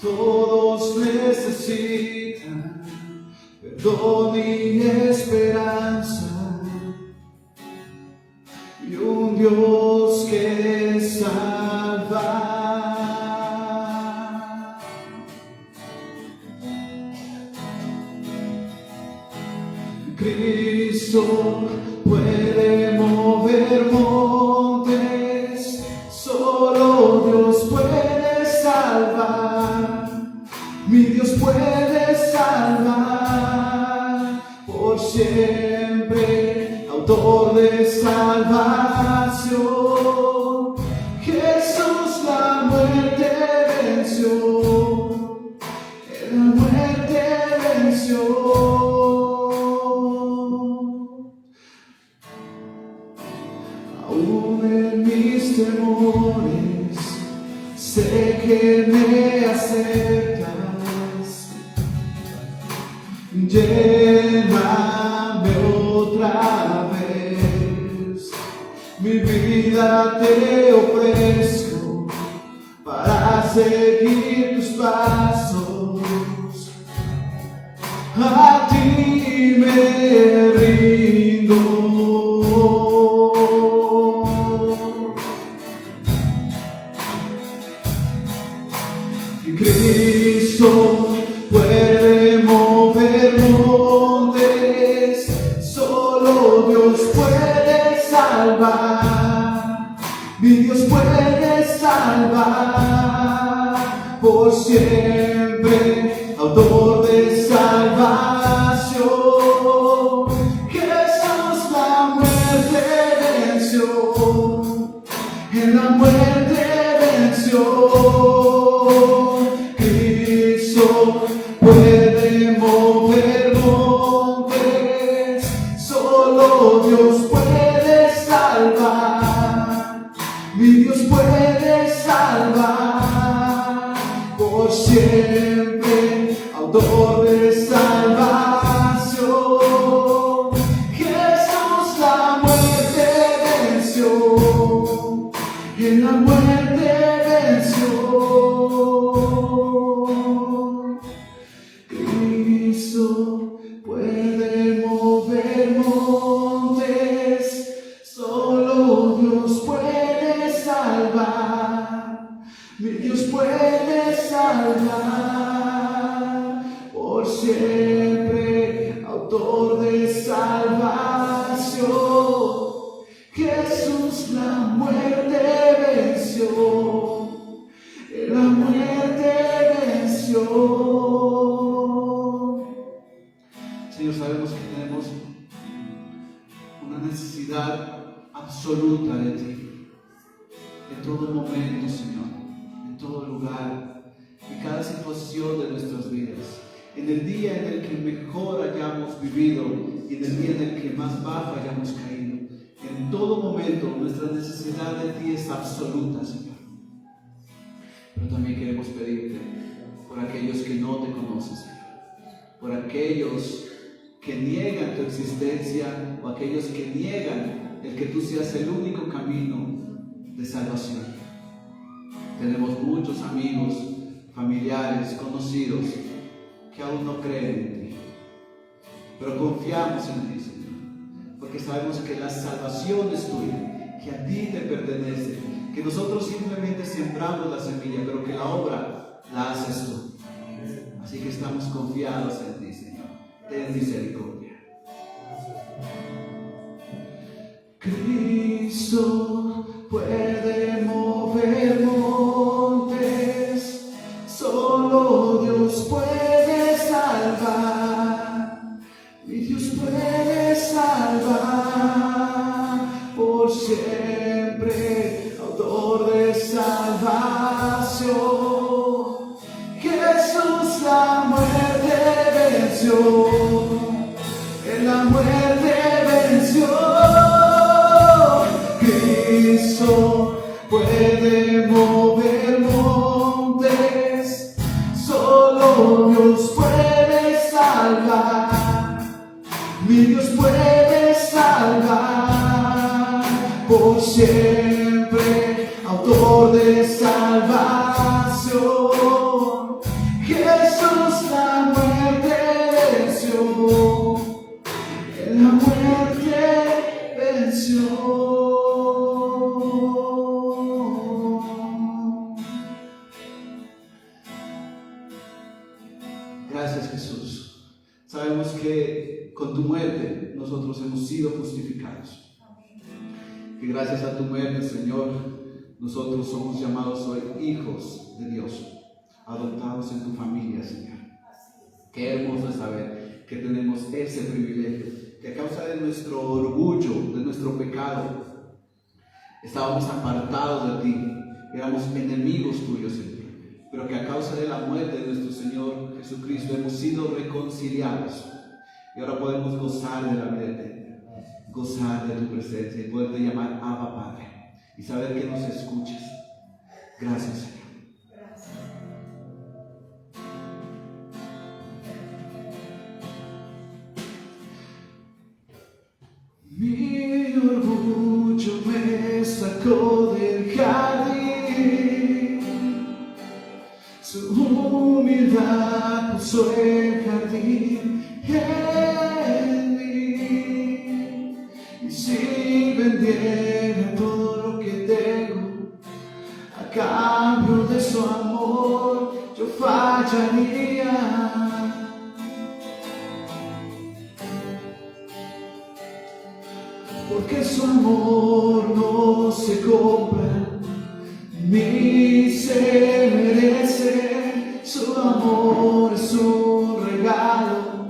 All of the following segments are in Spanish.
Todos necesitan perdón y esperanza, y un Dios que salva. Cristo puede mover montes, solo Dios puede salvar. Mi Dios puede salvar por siempre, autor de salvación. Jesús la muerte venció, la muerte venció. Aún en mis temores, sé que me aceptas. Lléname otra vez, mi vida te ofrezco para seguir tus pasos. A ti me rindo. Cristo puede mover montes, solo Dios puede salvar. Mi Dios puede salvar por siempre, autor de salvación. Jesús la muerte venció, en la muerte venció. Puede mover montes, solo Dios puede salvar. Mi Dios puede salvar por siempre, autor de salvación. Jesús la muerte venció, en la muerte venció. Puede mover montes, solo Dios puede salvar. Mi Dios puede salvar por siempre, autor de salvación. Jesús la muerte venció, la muerte venció. Señor, sabemos que tenemos una necesidad absoluta de ti, en todo momento, Señor, en todo lugar, en cada situación de nuestras vidas, en el día en el que mejor hayamos vivido y en el día en el que más bajo hayamos caído. En todo momento nuestra necesidad de ti es absoluta, Señor. Pero también queremos pedirte por aquellos que no te conocen, Señor, por aquellos que niegan tu existencia o aquellos que niegan el que tú seas el único camino de salvación. Tenemos muchos amigos, familiares, conocidos que aún no creen en ti, pero confiamos en ti, Señor, porque sabemos que la salvación es tuya, que a ti te pertenece, que nosotros simplemente sembramos la semilla, pero que la obra la haces tú. Así que estamos confiados en ti, Señor. Ten misericordia. Cristo puede mover montes, solo Dios puede salvar. Mi Dios puede salvar por siempre, autor de salvación. Jesús la muerte venció, en la muerte venció. Cristo puede mover montes, solo Dios puede salvar. Mi Dios puede salvar por siempre, autor de salvación. Gracias, Jesús. Sabemos que con tu muerte nosotros hemos sido justificados. Que gracias a tu muerte, Señor, nosotros somos llamados hoy hijos de Dios, adoptados en tu familia, Señor. Qué hermoso es saber que tenemos ese privilegio, que a causa de nuestro orgullo, de nuestro pecado, estábamos apartados de ti, éramos enemigos tuyos, Señor. Pero que a causa de la muerte de nuestro Señor Jesucristo hemos sido reconciliados y ahora podemos gozar de la vida eterna, gozar de tu presencia y poderte llamar Abba Padre y saber que nos escuchas. Gracias, Señor. Mi orgullo me sacó del jardín, su humildad puso el jardín en mí. Y si vendiera todo lo que tengo a cambio de su amor, yo fallaría. Porque su amor no se compra ni se merece. Su amor es un regalo,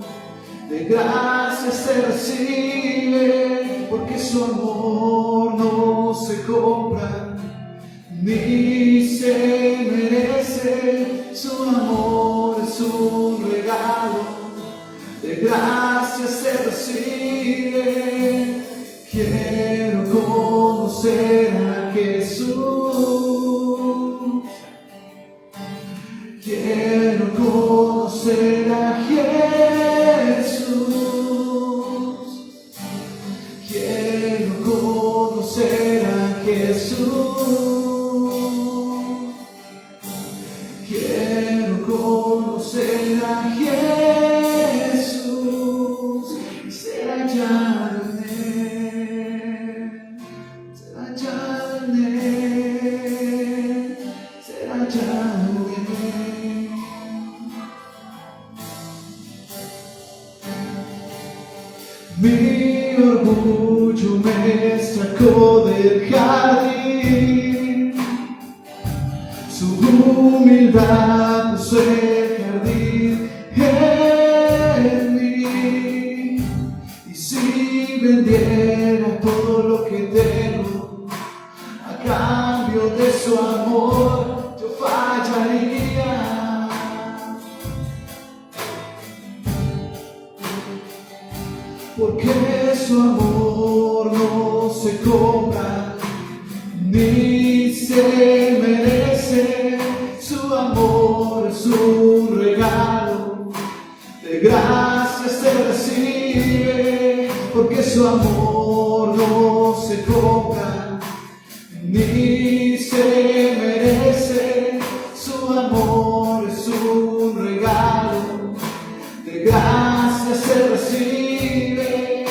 de gracia se recibe. Porque su amor no se compra ni se merece. Su amor es un regalo, de gracia se recibe. Quiero conocer a Jesús. Quiero conocer a Jesús. Quiero conocer a Jesús. Quiero conocer a Jesús y ser hallado en él. Mi orgullo me sacó del jardín, su humildad puso el jardín en mí. Y si vendiera todo lo que tengo a cambio de su amor, yo fallaría. Porque su amor no se compra ni se merece. Su amor es un regalo, de gracia se recibe. Porque su amor no se compra ni se merece. Su amor es un regalo, de gracia se recibe.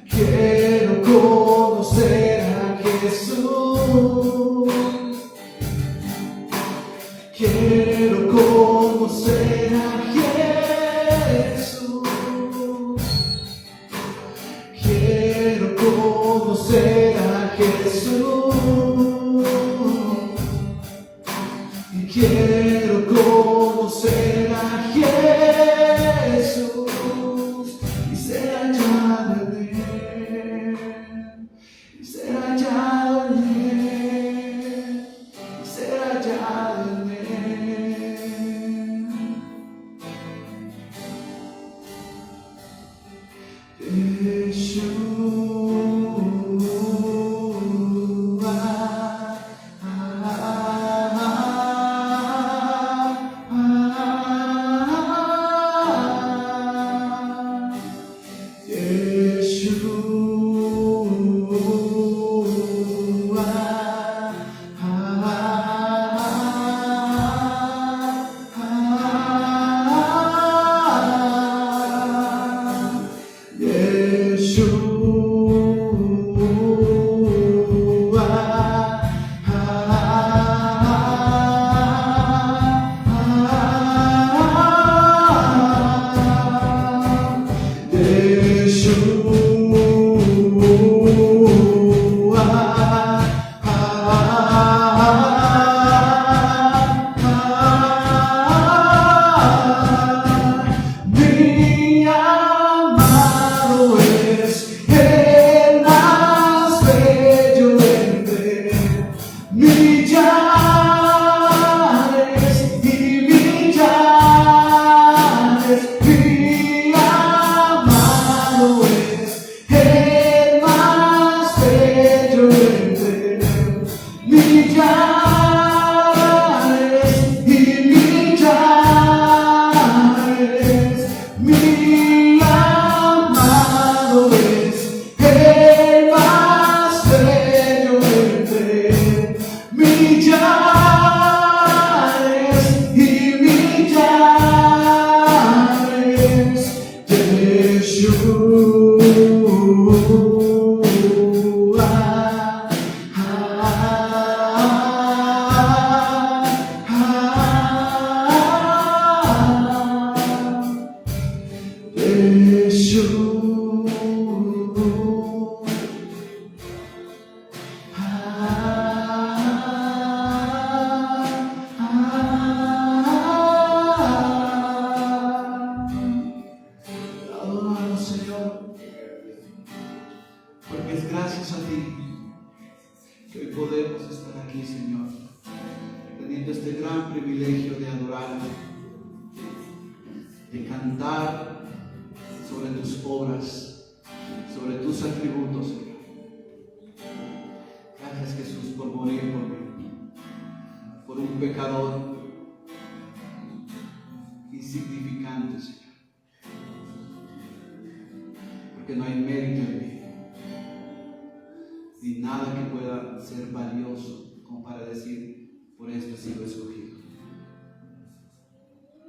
Quiero conocer a Jesús. Quiero conocer a Jesús. Quiero conocer a Jesús. Y quiero conocer a Jesús y ser hallado en él. Y ser hallado en él. Y ser hallado en él. Yeshua. privilegio de adorarte, de cantar sobre tus obras, sobre tus atributos, Señor. Gracias, Jesús, por morir por mí, por un pecador insignificante, Señor. Porque no hay mérito en mí, ni nada que pueda ser valioso como para decir, por esto he sido escogido,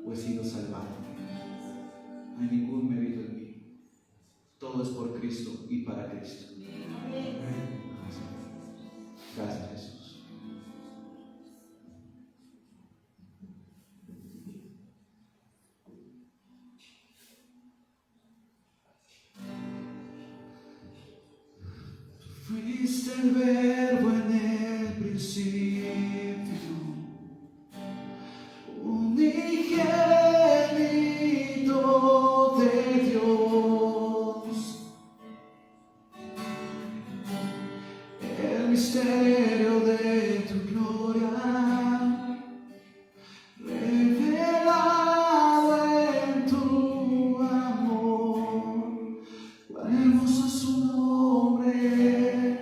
o he sido salvado. No hay ningún mérito en mí. Todo es por Cristo y para Cristo. Gracias, Jesús. Fuiste el verbo en el principio, unigénito de Dios, el misterio de tu gloria, revelado en tu amor. Cuán hermoso su nombre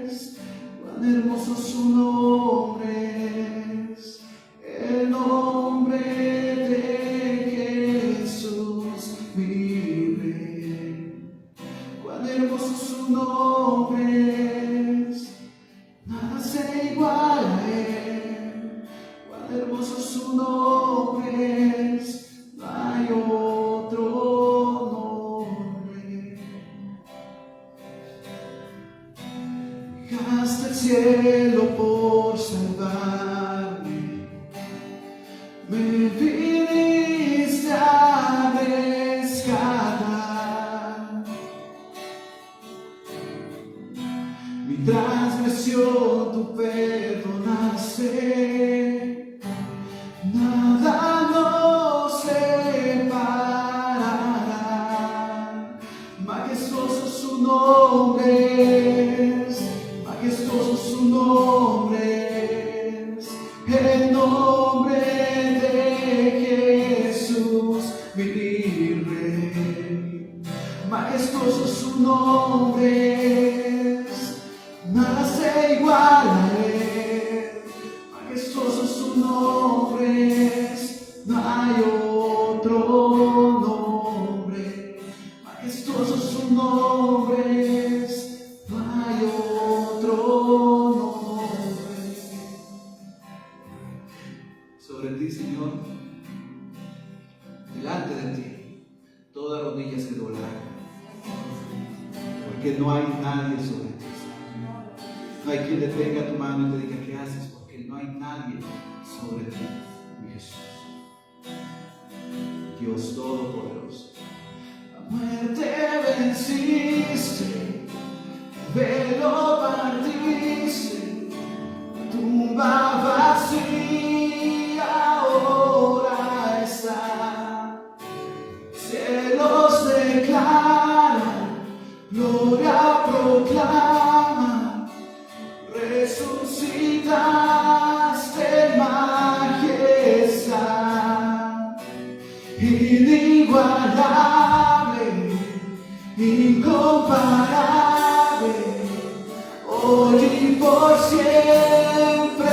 es, cuán hermoso su nombre es, el nombre de Jesús, mi Rey. Cuán hermoso su nombre es, nada se iguala a él. Cuán hermoso su nombre es, no hay otro nombre. Dejaste el cielo por salvarme, me viniste a rescatar. Mi transgresión tú perdonaste, nada nos separará. Majestuoso su nombre es, majestuoso su nombre es, el nombre de Jesús, mi Rey. Majestuoso su nombre es, nada se iguala a él. Majestuoso su nombre es, no hay otro nombre. Majestuoso su nombre es, no hay otro nombre. Sobre ti, Señor, delante de ti, toda rodilla se doblará, porque no hay nadie sobre ti. No hay quien detenga tu mano y te diga qué haces, porque no hay nadie sobre ti, mi Jesús. Dios Todopoderoso. La muerte venciste, el velo partiste, la tumba vacía ahora está. Cielos declaran, gloria proclama, resucitaste en majestad, inigualable, incomparable, hoy y por siempre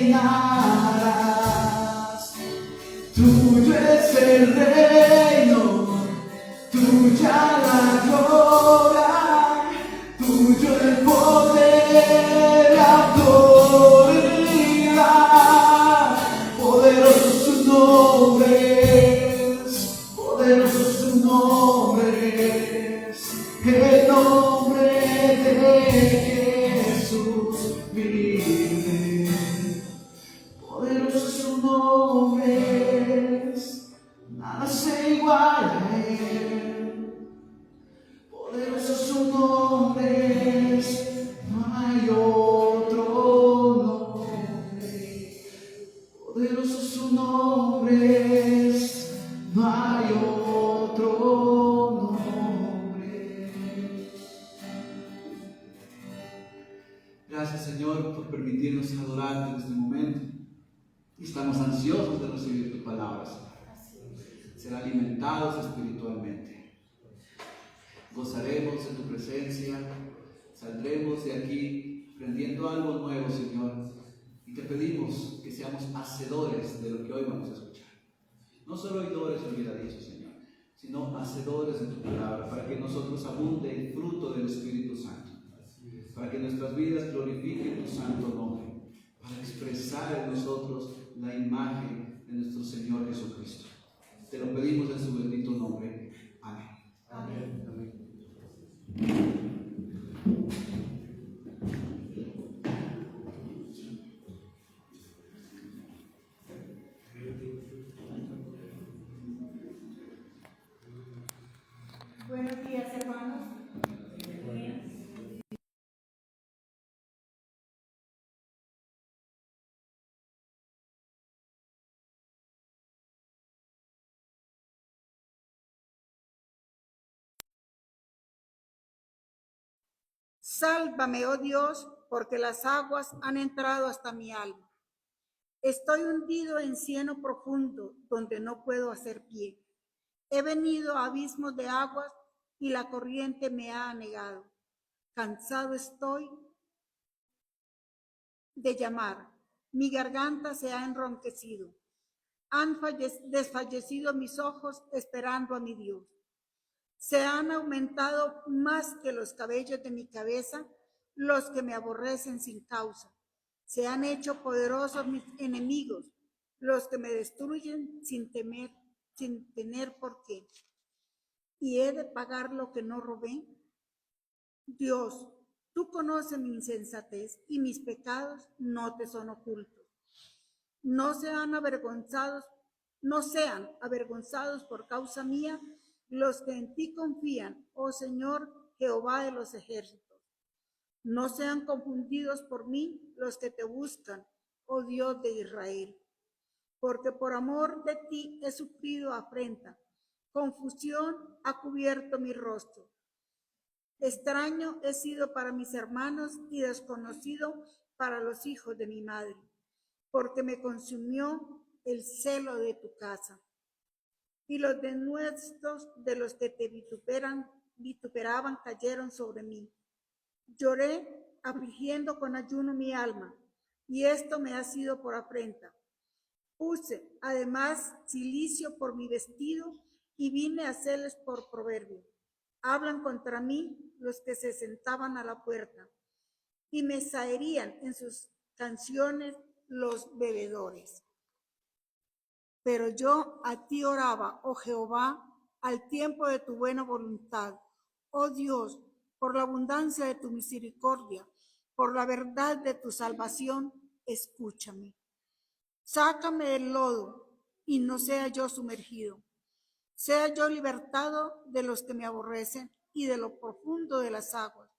reinarás. Tuyo es el reino, tuya la gloria, tuyo el poder, la autoridad. Poderoso su nombre es, poderoso su nombre es, el nombre de Jesús, mi Rey. Poderoso su nombre es, nada se iguala a él. Poderoso su nombre es, no hay otro nombre. Poderoso su nombre es, no hay otro nombre. Gracias, Señor, por permitirnos adorarte en este momento. Y estamos ansiosos de recibir tu palabra, Señor. Ser alimentados espiritualmente. Gozaremos en tu presencia. Saldremos de aquí aprendiendo algo nuevo, Señor. Y te pedimos que seamos hacedores de lo que hoy vamos a escuchar. No solo oidores olvidadizos, Señor, sino hacedores de tu palabra, para que nosotros abunde el fruto del Espíritu Santo, para que nuestras vidas glorifiquen tu santo nombre, para expresar en nosotros la imagen de nuestro Señor Jesucristo. Te lo pedimos en su bendito nombre. Amén. Amén. Amén. Buenos días, hermanos. Sálvame, oh Dios, porque las aguas han entrado hasta mi alma. Estoy hundido en cieno profundo, donde no puedo hacer pie. He venido a abismos de aguas y la corriente me ha anegado. Cansado estoy de llamar. Mi garganta se ha enronquecido. Han desfallecido mis ojos esperando a mi Dios. Se han aumentado más que los cabellos de mi cabeza los que me aborrecen sin causa. Se han hecho poderosos mis enemigos, los que me destruyen sin tener por qué. ¿Y he de pagar lo que no robé? Dios, tú conoces mi insensatez y mis pecados no te son ocultos. No sean avergonzados por causa mía los que en ti confían, oh Señor Jehová de los ejércitos. No sean confundidos por mí los que te buscan, oh Dios de Israel. Porque por amor de ti he sufrido afrenta, confusión ha cubierto mi rostro. Extraño he sido para mis hermanos y desconocido para los hijos de mi madre, porque me consumió el celo de tu casa. Y los denuestos de los que te vituperaban cayeron sobre mí. Lloré afligiendo con ayuno mi alma, y esto me ha sido por afrenta. Puse además cilicio por mi vestido y vine a hacerles por proverbio. Hablan contra mí los que se sentaban a la puerta, y me zaherían en sus canciones los bebedores. Pero yo a ti oraba, oh Jehová, al tiempo de tu buena voluntad. Oh Dios, por la abundancia de tu misericordia, por la verdad de tu salvación, escúchame. Sácame del lodo y no sea yo sumergido. Sea yo libertado de los que me aborrecen y de lo profundo de las aguas.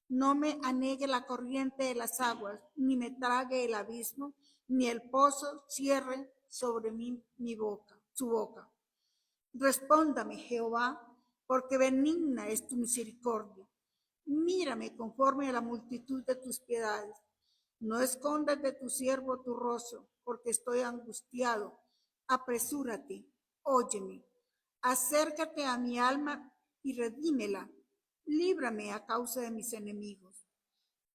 No me anegue la corriente de las aguas, ni me trague el abismo, ni el pozo cierre sobre mí su boca. Respóndame, Jehová, porque benigna es tu misericordia. Mírame conforme a la multitud de tus piedades. No escondas de tu siervo tu rostro, porque estoy angustiado. Apresúrate, óyeme. Acércate a mi alma y redímela. Líbrame a causa de mis enemigos.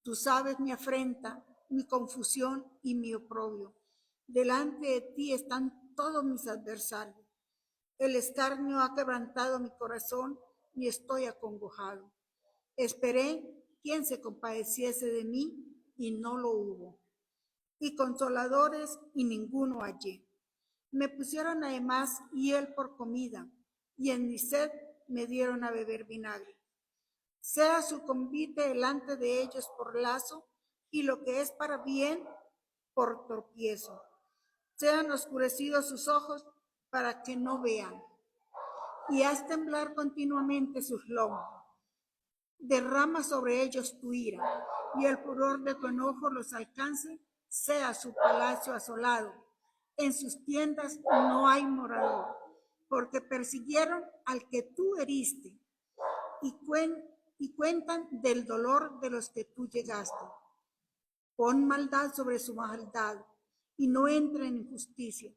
Tú sabes mi afrenta, mi confusión y mi oprobio. Delante de ti están todos mis adversarios. El escarnio ha quebrantado mi corazón y estoy acongojado. Esperé quien se compadeciese de mí y no lo hubo. Y consoladores y ninguno hallé. Me pusieron además hiel por comida y en mi sed me dieron a beber vinagre. Sea su convite delante de ellos por lazo y lo que es para bien por tropiezo. Sean oscurecidos sus ojos para que no vean y haz temblar continuamente sus lomos. Derrama sobre ellos tu ira y el furor de tu enojo los alcance, sea su palacio asolado. En sus tiendas no hay morador, porque persiguieron al que tú heriste y cuentan del dolor de los que tú llegaste. Pon maldad sobre su maldad y no entren en justicia.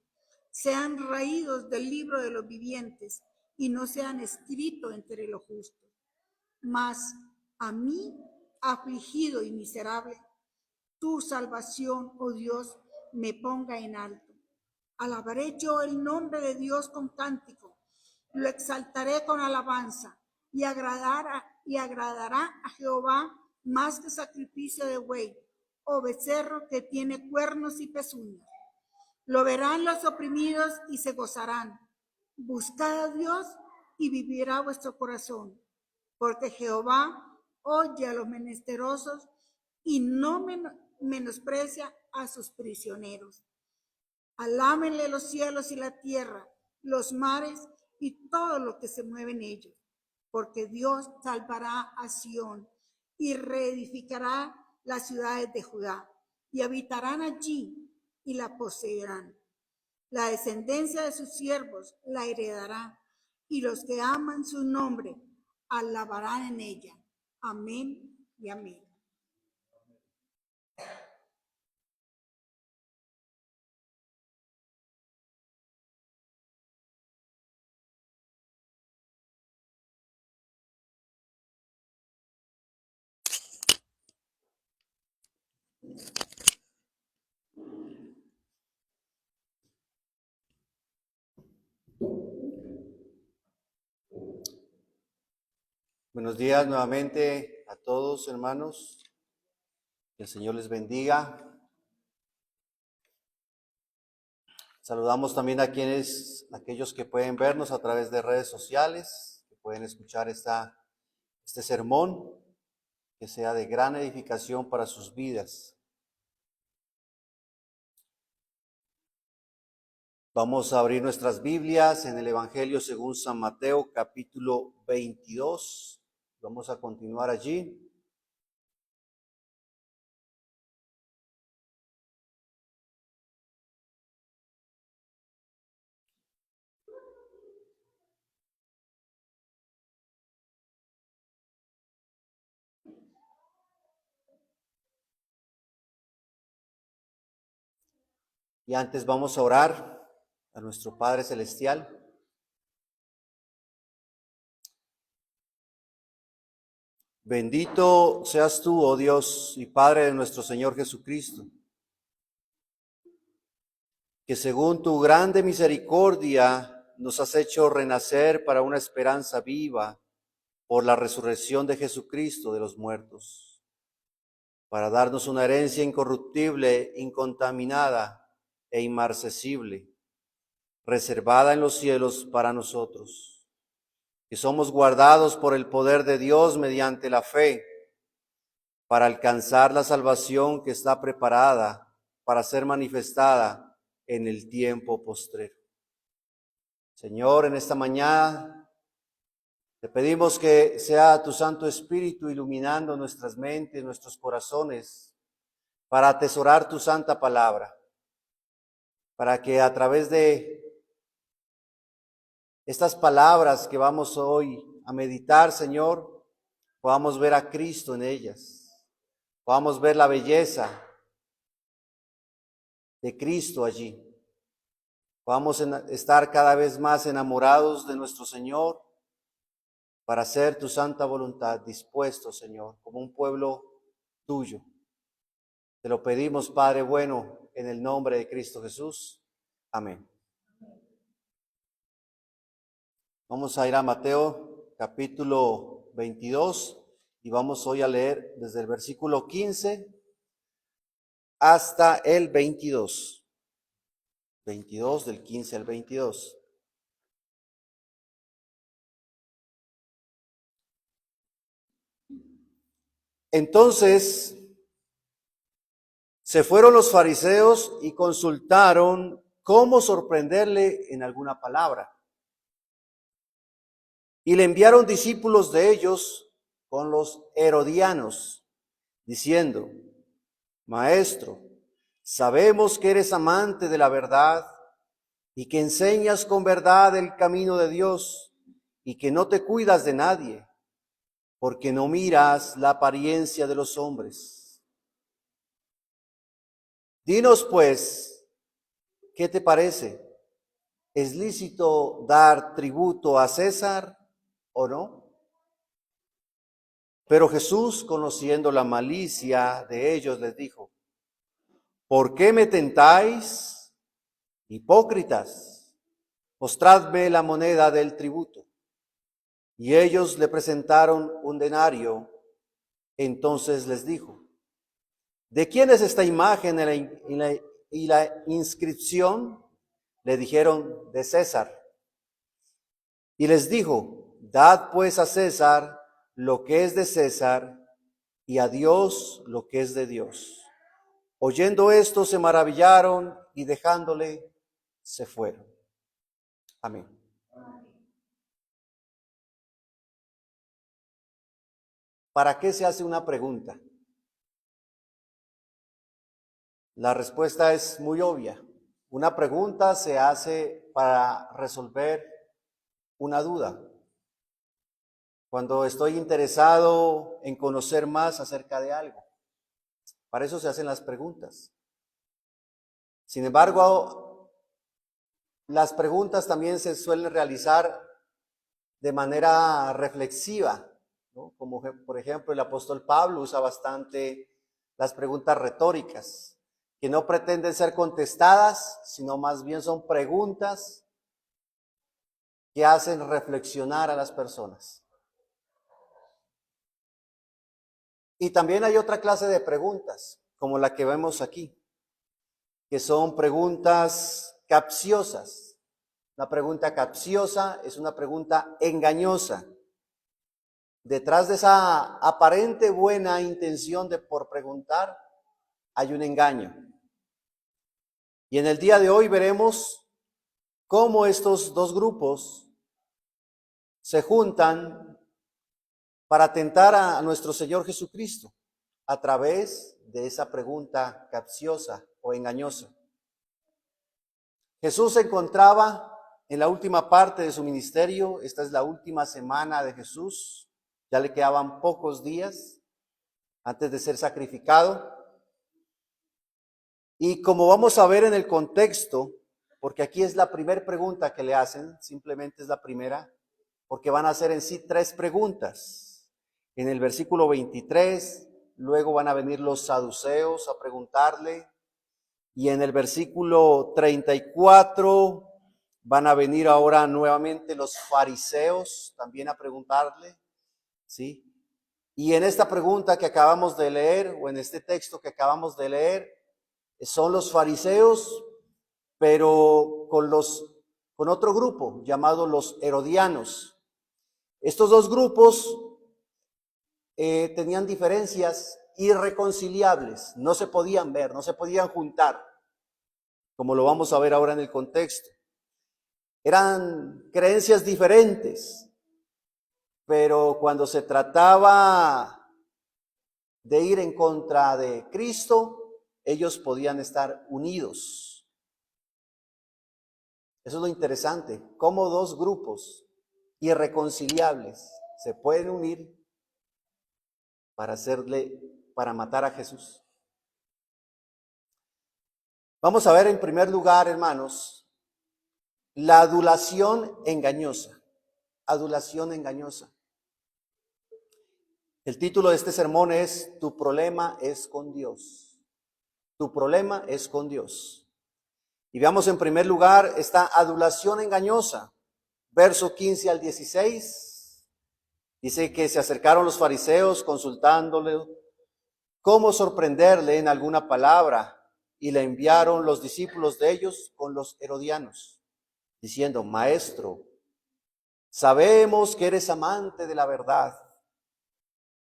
Sean raídos del libro de los vivientes y no sean escritos entre los justos. Mas a mí, afligido y miserable, tu salvación, oh Dios, me ponga en alto. Alabaré yo el nombre de Dios con cántico, lo exaltaré con alabanza y agradará a Jehová más que sacrificio de buey o becerro que tiene cuernos y pezuñas. Lo verán los oprimidos y se gozarán. Buscad a Dios y vivirá vuestro corazón, porque Jehová oye a los menesterosos y no menosprecia a sus prisioneros. Alámenle los cielos y la tierra, los mares y todo lo que se mueve en ellos, porque Dios salvará a Sión y reedificará las ciudades de Judá, y habitarán allí y la poseerán. La descendencia de sus siervos la heredará, y los que aman su nombre alabarán en ella. Amén y amén. Buenos días nuevamente a todos, hermanos. Que el Señor les bendiga. Saludamos también a aquellos que pueden vernos a través de redes sociales, que pueden escuchar este sermón, que sea de gran edificación para sus vidas. Vamos a abrir nuestras Biblias en el Evangelio según San Mateo, capítulo 22. Vamos a continuar allí. Y antes vamos a orar a nuestro Padre Celestial. Bendito seas tú, oh Dios y Padre de nuestro Señor Jesucristo, que según tu grande misericordia nos has hecho renacer para una esperanza viva por la resurrección de Jesucristo de los muertos, para darnos una herencia incorruptible, incontaminada e inmarcesible, reservada en los cielos para nosotros, que somos guardados por el poder de Dios mediante la fe, para alcanzar la salvación que está preparada para ser manifestada en el tiempo postrero. Señor, en esta mañana te pedimos que sea tu Santo Espíritu iluminando nuestras mentes, nuestros corazones, para atesorar tu santa palabra, para que a través de estas palabras que vamos hoy a meditar, Señor, podamos ver a Cristo en ellas, podamos ver la belleza de Cristo allí, podamos estar cada vez más enamorados de nuestro Señor, para hacer tu santa voluntad, dispuestos, Señor, como un pueblo tuyo. Te lo pedimos, Padre bueno, en el nombre de Cristo Jesús. Amén. Vamos a ir a Mateo capítulo 22 y vamos hoy a leer desde el versículo 15 hasta el 22. 22 del 15 al 22. Entonces se fueron los fariseos y consultaron cómo sorprenderle en alguna palabra. Y le enviaron discípulos de ellos con los herodianos, diciendo: Maestro, sabemos que eres amante de la verdad y que enseñas con verdad el camino de Dios y que no te cuidas de nadie, porque no miras la apariencia de los hombres. Dinos pues, ¿qué te parece? ¿Es lícito dar tributo a César o no? Pero Jesús, conociendo la malicia de ellos, les dijo: ¿por qué me tentáis, hipócritas? Mostradme la moneda del tributo. Y ellos le presentaron un denario. Entonces les dijo: ¿de quién es esta imagen y la inscripción? Le dijeron: de César. Y les dijo: dad pues a César lo que es de César, y a Dios lo que es de Dios. Oyendo esto se maravillaron, y dejándole se fueron. Amén. ¿Para qué se hace una pregunta? La respuesta es muy obvia. Una pregunta se hace para resolver una duda. Cuando estoy interesado en conocer más acerca de algo. Para eso se hacen las preguntas. Sin embargo, las preguntas también se suelen realizar de manera reflexiva, ¿no? Como por ejemplo el apóstol Pablo usa bastante las preguntas retóricas, que no pretenden ser contestadas, sino más bien son preguntas que hacen reflexionar a las personas. Y también hay otra clase de preguntas, como la que vemos aquí, que son preguntas capciosas. Una pregunta capciosa es una pregunta engañosa. Detrás de esa aparente buena intención por preguntar, hay un engaño. Y en el día de hoy veremos cómo estos dos grupos se juntan para tentar a nuestro Señor Jesucristo a través de esa pregunta capciosa o engañosa. Jesús se encontraba en la última parte de su ministerio. Esta es la última semana de Jesús. Ya le quedaban pocos días antes de ser sacrificado. Y como vamos a ver en el contexto, porque aquí es la primera pregunta que le hacen, simplemente es la primera, porque van a hacer en sí 3 preguntas. En el versículo 23, luego van a venir los saduceos a preguntarle, y en el versículo 34 van a venir ahora nuevamente los fariseos también a preguntarle, ¿sí? Y en esta pregunta que acabamos de leer, o en este texto que acabamos de leer, son los fariseos, pero con otro grupo llamado los herodianos. Estos dos grupos tenían diferencias irreconciliables, no se podían ver, no se podían juntar, como lo vamos a ver ahora en el contexto. Eran creencias diferentes, pero cuando se trataba de ir en contra de Cristo, ellos podían estar unidos. Eso es lo interesante, cómo dos grupos irreconciliables se pueden unir para matar a Jesús. Vamos a ver en primer lugar, hermanos, la adulación engañosa. Adulación engañosa. El título de este sermón es: tu problema es con Dios. Tu problema es con Dios. Y veamos en primer lugar esta adulación engañosa. Verso 15 al 16. Dice que se acercaron los fariseos consultándole cómo sorprenderle en alguna palabra, y le enviaron los discípulos de ellos con los herodianos, diciendo: Maestro, sabemos que eres amante de la verdad.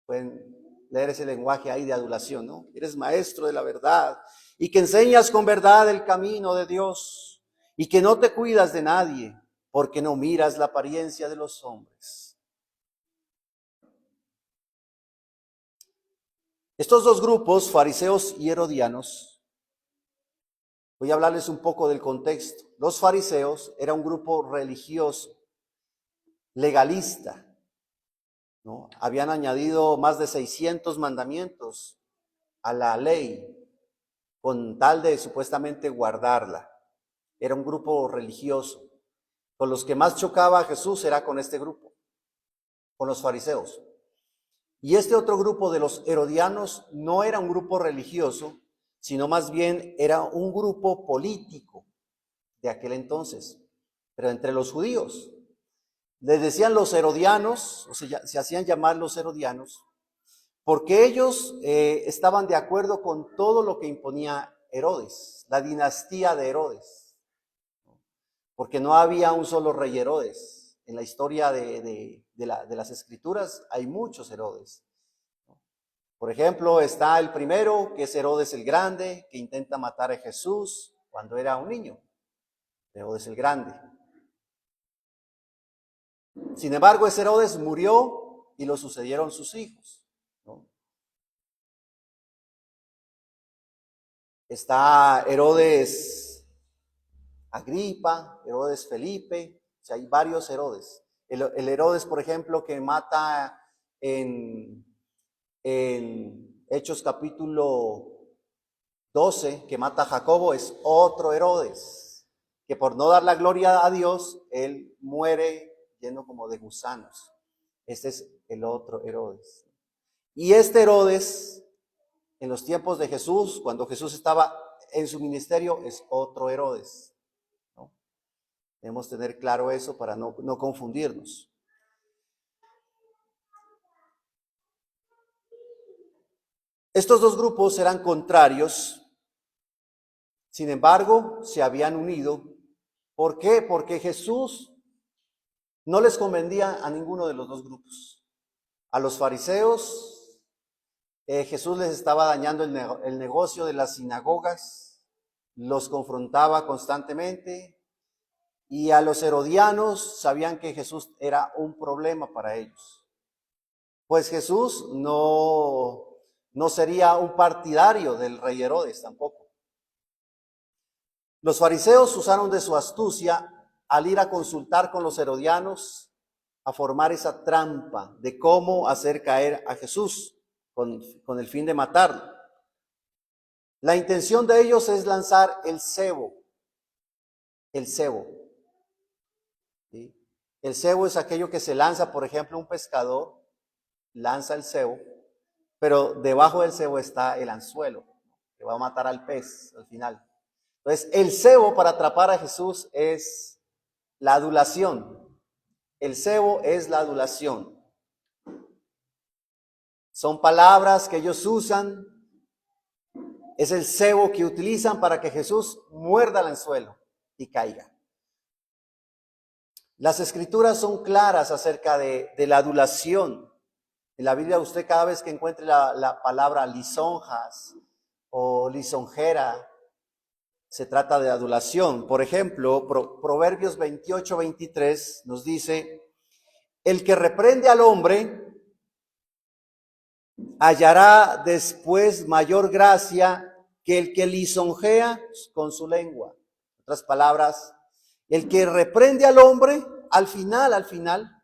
Pueden leer ese lenguaje ahí de adulación, ¿no? Eres maestro de la verdad y que enseñas con verdad el camino de Dios y que no te cuidas de nadie porque no miras la apariencia de los hombres. Estos dos grupos, fariseos y herodianos, voy a hablarles un poco del contexto. Los fariseos era un grupo religioso, legalista, ¿no? Habían añadido más de 600 mandamientos, a, a la ley con tal de supuestamente guardarla. era un grupo religioso. Con los que más chocaba a Jesús era con este grupo, con los fariseos. Y este otro grupo de los herodianos no era un grupo religioso, sino más bien era un grupo político de aquel entonces, pero entre los judíos. Les decían los herodianos, o sea, se hacían llamar los herodianos, porque ellos estaban de acuerdo con todo lo que imponía Herodes, la dinastía de Herodes, porque no había un solo rey Herodes. En la historia de las escrituras hay muchos Herodes. Por ejemplo, está el primero, que es Herodes el Grande, que intenta matar a Jesús cuando era un niño, Herodes el Grande. Sin embargo, ese Herodes murió y lo sucedieron sus hijos, ¿no? Está Herodes Agripa, Herodes Felipe, o sea, hay varios Herodes. El Herodes, por ejemplo, que mata en Hechos capítulo 12, que mata a Jacobo, es otro Herodes, que por no dar la gloria a Dios, él muere lleno como de gusanos. Este es el otro Herodes. Y este Herodes, en los tiempos de Jesús, cuando Jesús estaba en su ministerio, es otro Herodes, ¿no? Debemos tener claro eso para no confundirnos. Estos dos grupos eran contrarios, sin embargo, se habían unido. ¿Por qué? Porque Jesús no les convenía a ninguno de los dos grupos. A los fariseos, Jesús les estaba dañando el negocio de las sinagogas, los confrontaba constantemente, y a los herodianos sabían que Jesús era un problema para ellos. Pues Jesús no sería un partidario del rey Herodes tampoco. Los fariseos usaron de su astucia al ir a consultar con los herodianos, a formar esa trampa de cómo hacer caer a Jesús con el fin de matarlo. La intención de ellos es lanzar el cebo. El cebo. ¿Sí? El cebo es aquello que se lanza, por ejemplo, un pescador lanza el cebo, pero debajo del cebo está el anzuelo, que va a matar al pez al final. Entonces, el cebo para atrapar a Jesús es la adulación. El cebo es la adulación. Son palabras que ellos usan. Es el cebo que utilizan para que Jesús muerda el anzuelo y caiga. Las escrituras son claras acerca de la adulación. En la Biblia usted cada vez que encuentre la palabra lisonjas o lisonjera, se trata de adulación. Por ejemplo, Proverbios 28-23 nos dice: el que reprende al hombre hallará después mayor gracia que el que lisonjea con su lengua. En otras palabras, el que reprende al hombre, al final,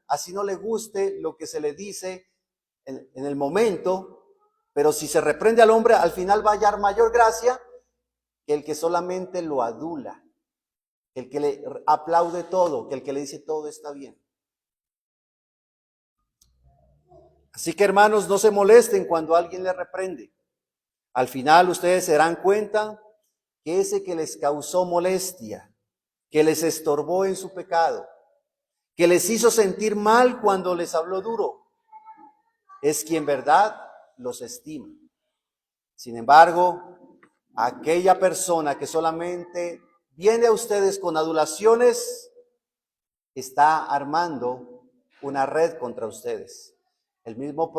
así no le guste lo que se le dice en el momento, pero si se reprende al hombre, al final va a hallar mayor gracia que el que solamente lo adula, que el que le aplaude todo, que el que le dice todo está bien. Así que, hermanos, no se molesten cuando alguien les reprende. Al final ustedes se darán cuenta que ese que les causó molestia, que les estorbó en su pecado, que les hizo sentir mal cuando les habló duro, es quien en verdad los estima. Sin embargo, aquella persona que solamente viene a ustedes con adulaciones, está armando una red contra ustedes. El mismo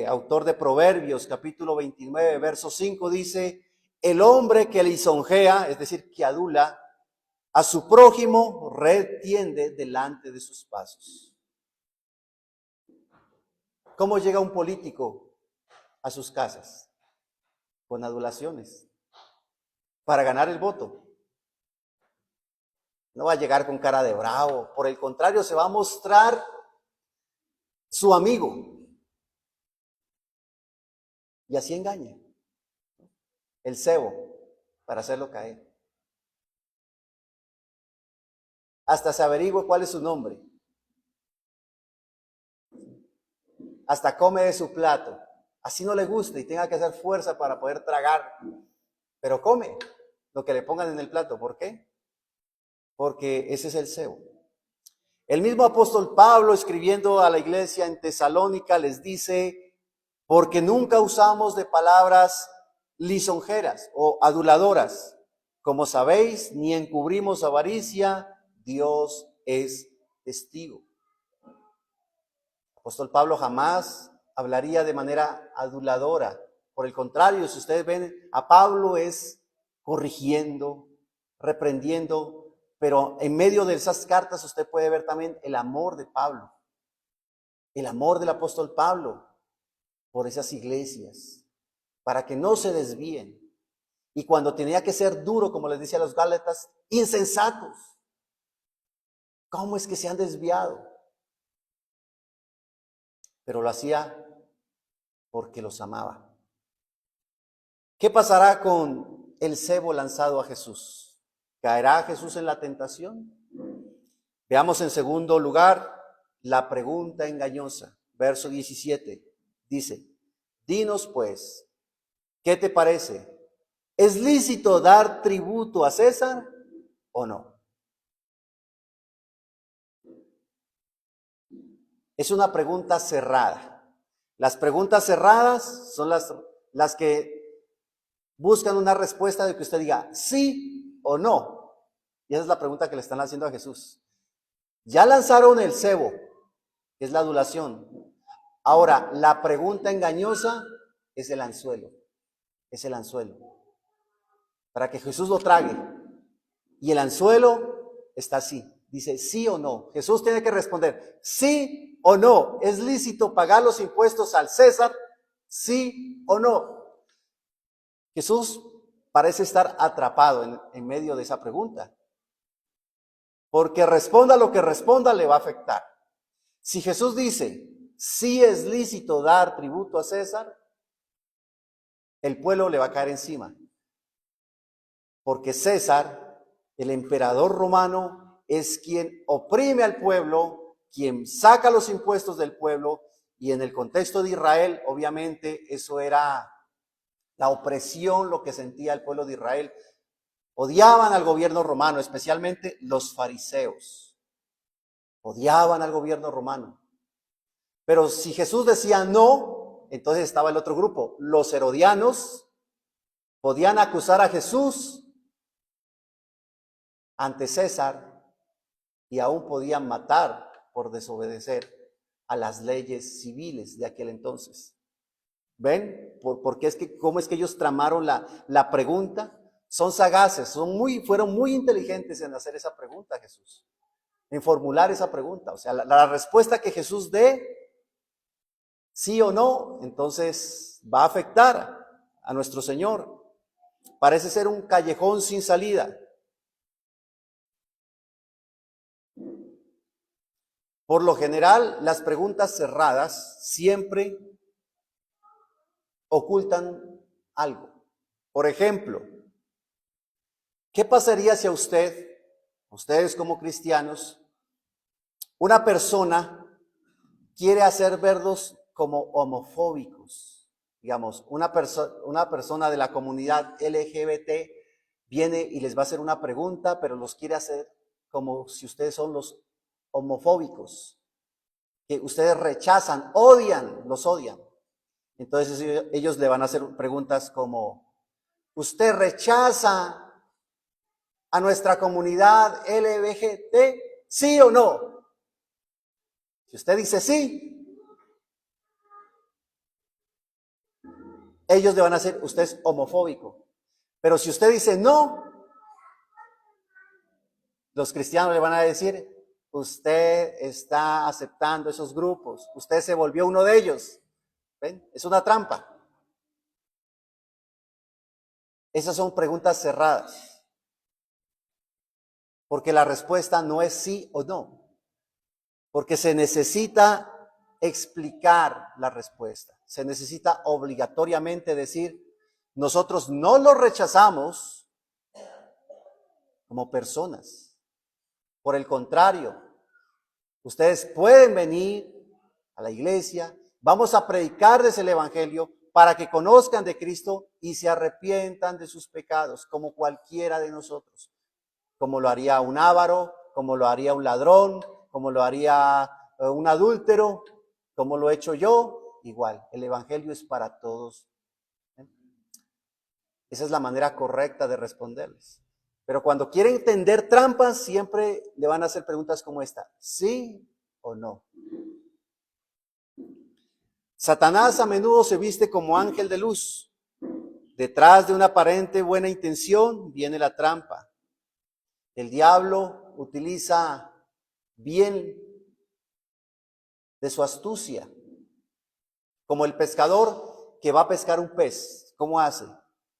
autor de Proverbios, capítulo 29, verso 5, dice: el hombre que lisonjea, es decir, que adula a su prójimo, red tiende delante de sus pasos. ¿Cómo llega un político a sus casas? Con adulaciones, para ganar el voto. No va a llegar con cara de bravo, por el contrario, se va a mostrar su amigo. Y así engaña. El cebo, para hacerlo caer. hasta se averigüe cuál es su nombre. Hasta come de su plato. Así no le guste y tenga que hacer fuerza para poder tragar. Pero come lo que le pongan en el plato. ¿Por qué? Porque ese es el cebo. El mismo apóstol Pablo, escribiendo a la iglesia en Tesalónica, les dice: porque nunca usamos de palabras lisonjeras o aduladoras. Como sabéis, ni encubrimos avaricia, Dios es testigo. El apóstol Pablo jamás hablaría de manera aduladora. Por el contrario, si ustedes ven, a Pablo es corrigiendo, reprendiendo, pero en medio de esas cartas usted puede ver también el amor de Pablo, el amor del apóstol Pablo por esas iglesias, para que no se desvíen. Y cuando tenía que ser duro, como les decía a los Gálatas, insensatos. ¿Cómo es que se han desviado? Pero lo hacía porque los amaba. ¿Qué pasará con el cebo lanzado a Jesús? ¿Caerá Jesús en la tentación? Veamos en segundo lugar la pregunta engañosa. Verso 17 dice: dinos pues, ¿qué te parece? ¿Es lícito dar tributo a César o no? Es una pregunta cerrada. Las preguntas cerradas son las que buscan una respuesta de que usted diga sí o no. Y esa es la pregunta que le están haciendo a Jesús. Ya lanzaron el cebo, que es la adulación. Ahora, la pregunta engañosa es el anzuelo. Es el anzuelo. Para que Jesús lo trague. Y el anzuelo está así. Dice sí o no. Jesús tiene que responder sí o no. ¿Es lícito pagar los impuestos al César? Sí o no. Jesús parece estar atrapado en medio de esa pregunta. Porque responda lo que responda, le va a afectar. Si Jesús dice sí es lícito dar tributo a César, el pueblo le va a caer encima. Porque César, el emperador romano, es quien oprime al pueblo, quien saca los impuestos del pueblo, y en el contexto de Israel, obviamente, eso era la opresión, lo que sentía el pueblo de Israel. Odiaban al gobierno romano, especialmente los fariseos. Odiaban al gobierno romano. Pero si Jesús decía no, entonces estaba el otro grupo. Los herodianos podían acusar a Jesús ante César y aún podían matar por desobedecer a las leyes civiles de aquel entonces. ¿Ven? ¿Cómo es que ellos tramaron la pregunta? Son sagaces, fueron muy inteligentes en hacer esa pregunta a Jesús, en formular esa pregunta. O sea, la respuesta que Jesús dé, sí o no, entonces va a afectar a nuestro Señor. Parece ser un callejón sin salida. Por lo general, las preguntas cerradas siempre ocultan algo. Por ejemplo, ¿qué pasaría si a ustedes como cristianos, una persona quiere hacer verlos como homofóbicos? Digamos, una persona de la comunidad LGBT viene y les va a hacer una pregunta, pero los quiere hacer como si ustedes son los homofóbicos, que ustedes rechazan, los odian. Entonces ellos le van a hacer preguntas como: ¿usted rechaza a nuestra comunidad LGBT? ¿Sí o no? Si usted dice sí, ellos le van a decir: usted es homofóbico. Pero si usted dice no, los cristianos le van a decir: usted está aceptando esos grupos, usted se volvió uno de ellos. ¿Ven? Es una trampa. Esas son preguntas cerradas, porque la respuesta no es sí o no, porque se necesita explicar la respuesta, se necesita obligatoriamente decir: nosotros no lo rechazamos como personas, Por el contrario, ustedes pueden venir a la iglesia, vamos a predicarles el evangelio para que conozcan de Cristo y se arrepientan de sus pecados, como cualquiera de nosotros, como lo haría un avaro, como lo haría un ladrón, como lo haría un adúltero, como lo he hecho yo, igual, el evangelio es para todos. Esa es la manera correcta de responderles. Pero cuando quieren entender trampas, siempre le van a hacer preguntas como esta: ¿sí o no? Satanás a menudo se viste como ángel de luz. Detrás de una aparente buena intención viene la trampa. El diablo utiliza bien de su astucia, como el pescador que va a pescar un pez. ¿Cómo hace?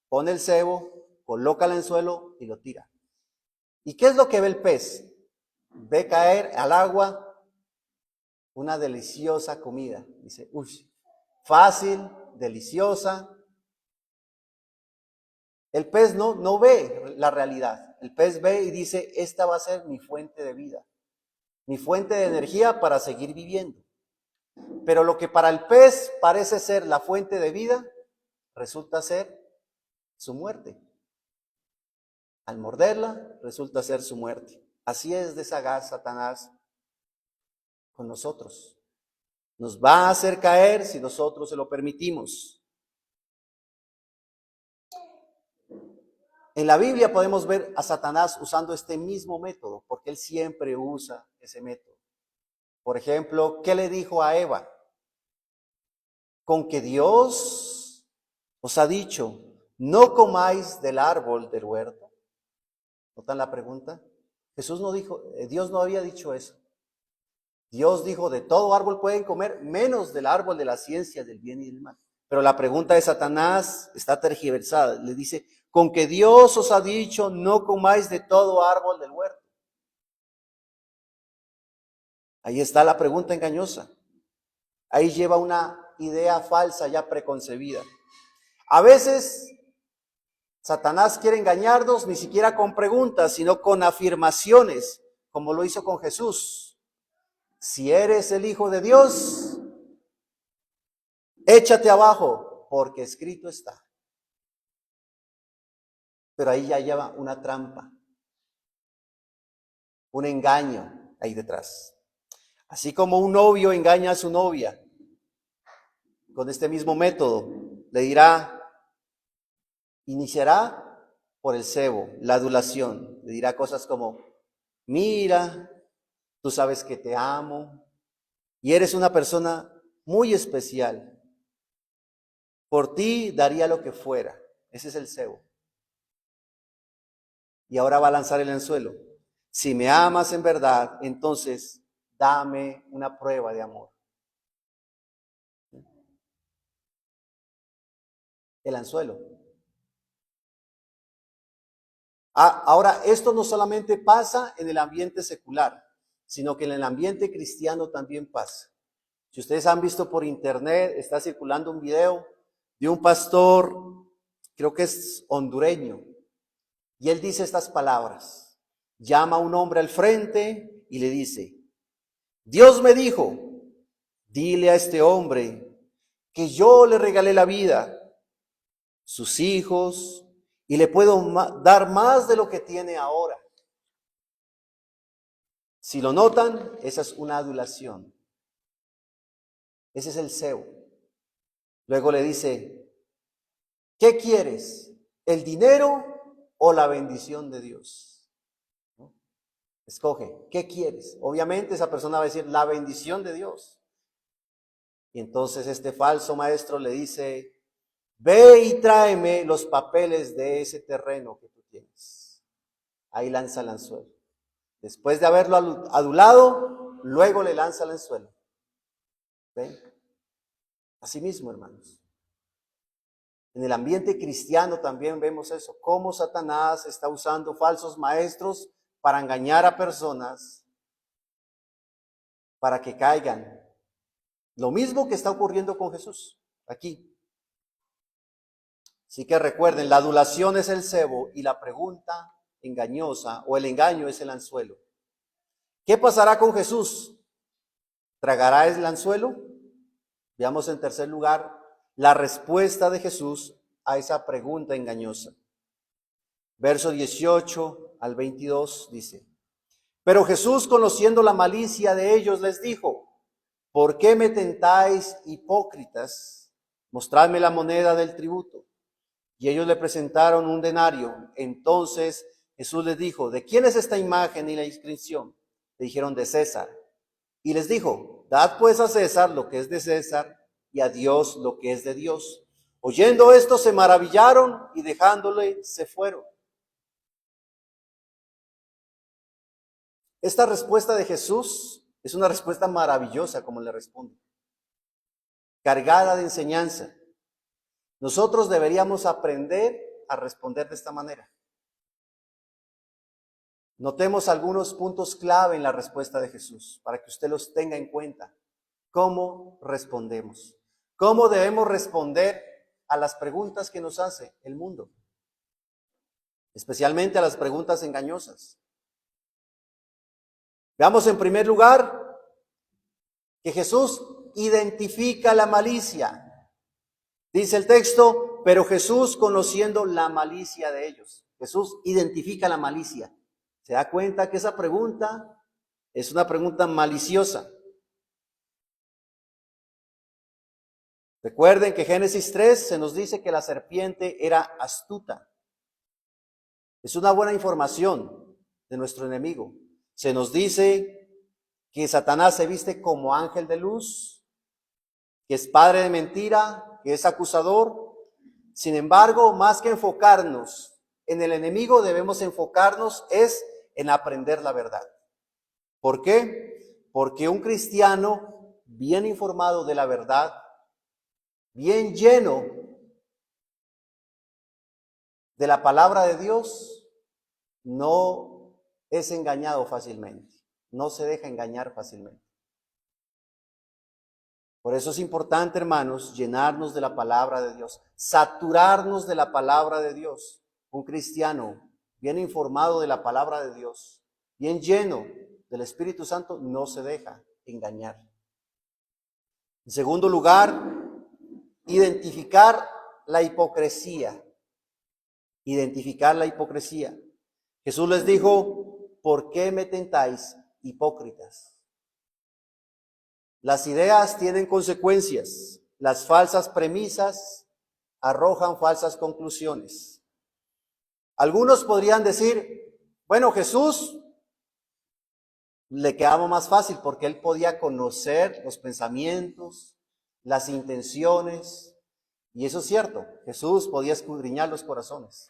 Pone el cebo, coloca el anzuelo y lo tira. ¿Y qué es lo que ve el pez? Ve caer al agua una deliciosa comida. Dice, uy, fácil, deliciosa. El pez no ve la realidad. El pez ve y dice, esta va a ser mi fuente de vida, mi fuente de energía para seguir viviendo. Pero lo que para el pez parece ser la fuente de vida, resulta ser su muerte. Al morderla, resulta ser su muerte. Así es de sagaz Satanás con nosotros. Nos va a hacer caer si nosotros se lo permitimos. En la Biblia podemos ver a Satanás usando este mismo método, porque él siempre usa ese método. Por ejemplo, ¿qué le dijo a Eva? Con que Dios os ha dicho, no comáis del árbol del huerto. ¿Notan la pregunta? Jesús no dijo, Dios no había dicho eso. Dios dijo, de todo árbol pueden comer, menos del árbol de la ciencia del bien y del mal. Pero la pregunta de Satanás está tergiversada. Le dice, con que Dios os ha dicho, no comáis de todo árbol del huerto. Ahí está la pregunta engañosa. Ahí lleva una idea falsa ya preconcebida. A veces Satanás quiere engañarnos ni siquiera con preguntas, sino con afirmaciones, como lo hizo con Jesús. Si eres el Hijo de Dios, échate abajo, porque escrito está. Pero ahí ya lleva una trampa, un engaño ahí detrás. Así como un novio engaña a su novia, con este mismo método, le dirá, iniciará por el cebo, la adulación. Le dirá cosas como, mira, tú sabes que te amo y eres una persona muy especial. Por ti daría lo que fuera. Ese es el cebo. Y ahora va a lanzar el anzuelo. Si me amas en verdad, entonces dame una prueba de amor. El anzuelo. Ahora, esto no solamente pasa en el ambiente secular, sino que en el ambiente cristiano también pasa. Si ustedes han visto por internet, está circulando un video de un pastor, creo que es hondureño, y él dice estas palabras. Llama a un hombre al frente y le dice, Dios me dijo, dile a este hombre que yo le regalé la vida, sus hijos, y le puedo dar más de lo que tiene ahora. Si lo notan, esa es una adulación. Ese es el cebo. Luego le dice, ¿qué quieres? ¿El dinero o la bendición de Dios? ¿No? Escoge, ¿qué quieres? Obviamente esa persona va a decir la bendición de Dios. Y entonces este falso maestro le dice, ve y tráeme los papeles de ese terreno que tú tienes. Ahí lanza el anzuelo. Después de haberlo adulado, luego le lanza el anzuelo. ¿Ven? Así mismo, hermanos. En el ambiente cristiano también vemos eso, cómo Satanás está usando falsos maestros para engañar a personas, para que caigan. Lo mismo que está ocurriendo con Jesús, aquí. Así que recuerden, la adulación es el cebo y la pregunta engañosa o el engaño es el anzuelo. ¿Qué pasará con Jesús? ¿Tragará el anzuelo? Veamos en tercer lugar la respuesta de Jesús a esa pregunta engañosa. Verso 18 al 22 dice: Pero Jesús, conociendo la malicia de ellos, les dijo: ¿Por qué me tentáis, hipócritas? Mostradme la moneda del tributo. Y ellos le presentaron un denario. Entonces Jesús les dijo: ¿De quién es esta imagen y la inscripción? Le dijeron: de César. Y les dijo: Dad pues a César lo que es de César, y a Dios lo que es de Dios. Oyendo esto se maravillaron, y dejándole se fueron. Esta respuesta de Jesús es una respuesta maravillosa, como le responde, cargada de enseñanza. Nosotros deberíamos aprender a responder de esta manera. Notemos algunos puntos clave en la respuesta de Jesús, para que usted los tenga en cuenta. ¿Cómo respondemos? ¿Cómo debemos responder a las preguntas que nos hace el mundo? Especialmente a las preguntas engañosas. Veamos en primer lugar que Jesús identifica la malicia. Dice el texto: pero Jesús, conociendo la malicia de ellos. Jesús identifica la malicia. ¿Se da cuenta que esa pregunta es una pregunta maliciosa? Recuerden que Génesis 3 se nos dice que la serpiente era astuta. Es una buena información de nuestro enemigo. Se nos dice que Satanás se viste como ángel de luz, que es padre de mentira, que es acusador. Sin embargo, más que enfocarnos en el enemigo, debemos enfocarnos en aprender la verdad. ¿Por qué? Porque un cristiano bien informado de la verdad, bien lleno de la palabra de Dios, no es engañado fácilmente, no se deja engañar fácilmente. Por eso es importante, hermanos, llenarnos de la palabra de Dios, saturarnos de la palabra de Dios. Un cristiano bien informado de la palabra de Dios, bien lleno del Espíritu Santo, no se deja engañar. En segundo lugar, identificar la hipocresía. Identificar la hipocresía. Jesús les dijo: ¿por qué me tentáis, hipócritas? Las ideas tienen consecuencias. Las falsas premisas arrojan falsas conclusiones. Algunos podrían decir: bueno, Jesús le quedaba más fácil porque él podía conocer los pensamientos, las intenciones, y eso es cierto, Jesús podía escudriñar los corazones.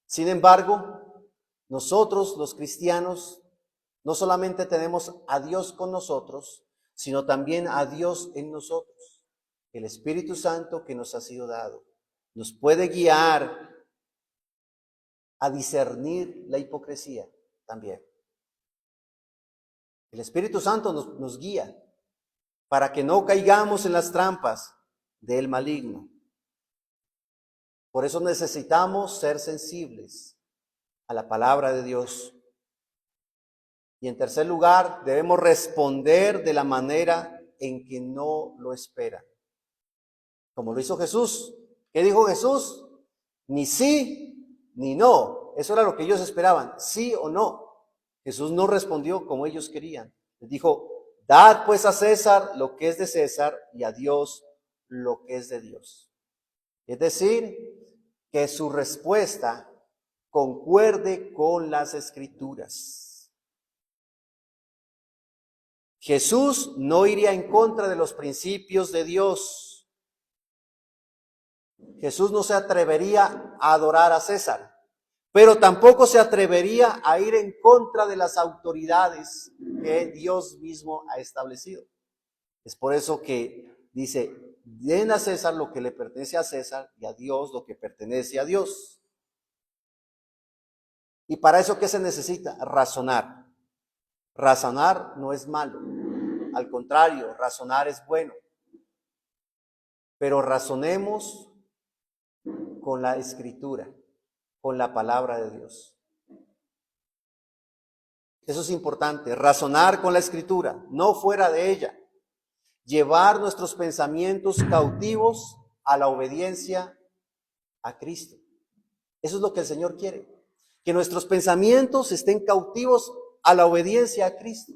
Sin embargo, nosotros los cristianos no solamente tenemos a Dios con nosotros, sino también a Dios en nosotros. El Espíritu Santo que nos ha sido dado nos puede guiar a discernir la hipocresía también. El Espíritu Santo nos guía para que no caigamos en las trampas del maligno. Por eso necesitamos ser sensibles a la palabra de Dios. Y en tercer lugar, debemos responder de la manera en que no lo espera. Como lo hizo Jesús. ¿Qué dijo Jesús? Ni sí, ni no. Eso era lo que ellos esperaban, sí o no. Jesús no respondió como ellos querían. Les dijo: dad pues a César lo que es de César y a Dios lo que es de Dios. Es decir, que su respuesta concuerde con las Escrituras. Jesús no iría en contra de los principios de Dios. Jesús no se atrevería a adorar a César, pero tampoco se atrevería a ir en contra de las autoridades que Dios mismo ha establecido. Es por eso que dice: den a César lo que le pertenece a César y a Dios lo que pertenece a Dios. Y para eso, ¿qué se necesita? Razonar. Razonar no es malo, al contrario, razonar es bueno. Pero razonemos con la Escritura, con la palabra de Dios. Eso es importante, razonar con la Escritura, no fuera de ella. Llevar nuestros pensamientos cautivos a la obediencia a Cristo. Eso es lo que el Señor quiere, que nuestros pensamientos estén cautivos a la obediencia a Cristo.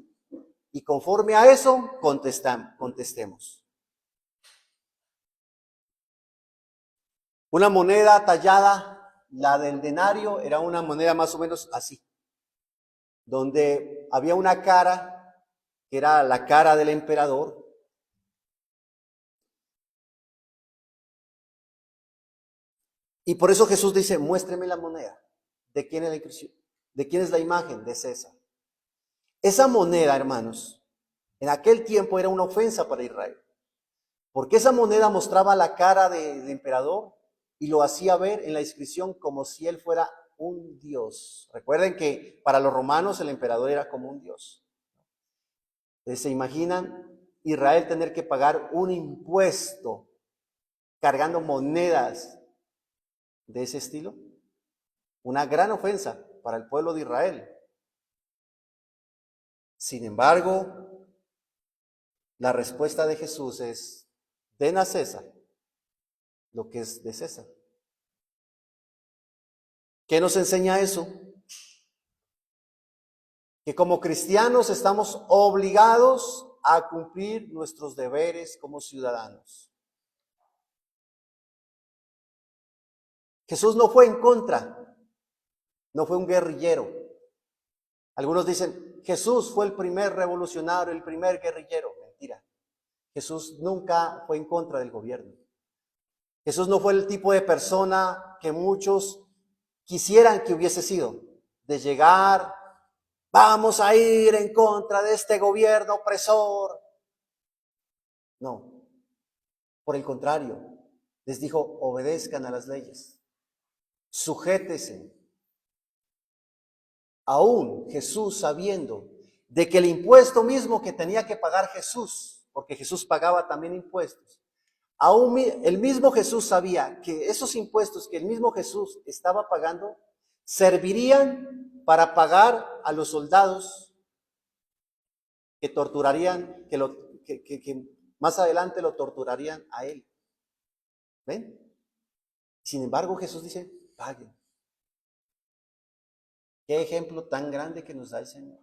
Y conforme a eso, contestemos. Una moneda tallada, la del denario, era una moneda más o menos así, donde había una cara, que era la cara del emperador. Y por eso Jesús dice, muéstreme la moneda. ¿De quién es la inscripción? ¿De quién es la imagen? De César. Esa moneda, hermanos, en aquel tiempo era una ofensa para Israel, porque esa moneda mostraba la cara del emperador y lo hacía ver en la inscripción como si él fuera un dios. Recuerden que para los romanos el emperador era como un dios. Entonces, ¿se imaginan Israel tener que pagar un impuesto cargando monedas de ese estilo? Una gran ofensa para el pueblo de Israel. Sin embargo, la respuesta de Jesús es, den a César lo que es de César. ¿Qué nos enseña eso? Que como cristianos estamos obligados a cumplir nuestros deberes como ciudadanos. Jesús no fue en contra, no fue un guerrillero. Algunos dicen, Jesús fue el primer revolucionario, el primer guerrillero. Mentira. Jesús nunca fue en contra del gobierno. Jesús no fue el tipo de persona que muchos quisieran que hubiese sido, de llegar, vamos a ir en contra de este gobierno opresor. No, por el contrario, les dijo, obedezcan a las leyes, sujétese. Aún Jesús sabiendo de que el impuesto mismo que tenía que pagar Jesús, porque Jesús pagaba también impuestos, aún el mismo Jesús sabía que esos impuestos que el mismo Jesús estaba pagando servirían para pagar a los soldados que torturarían, que más adelante lo torturarían a él. ¿Ven? Sin embargo, Jesús dice, paguen. Qué ejemplo tan grande que nos da el Señor.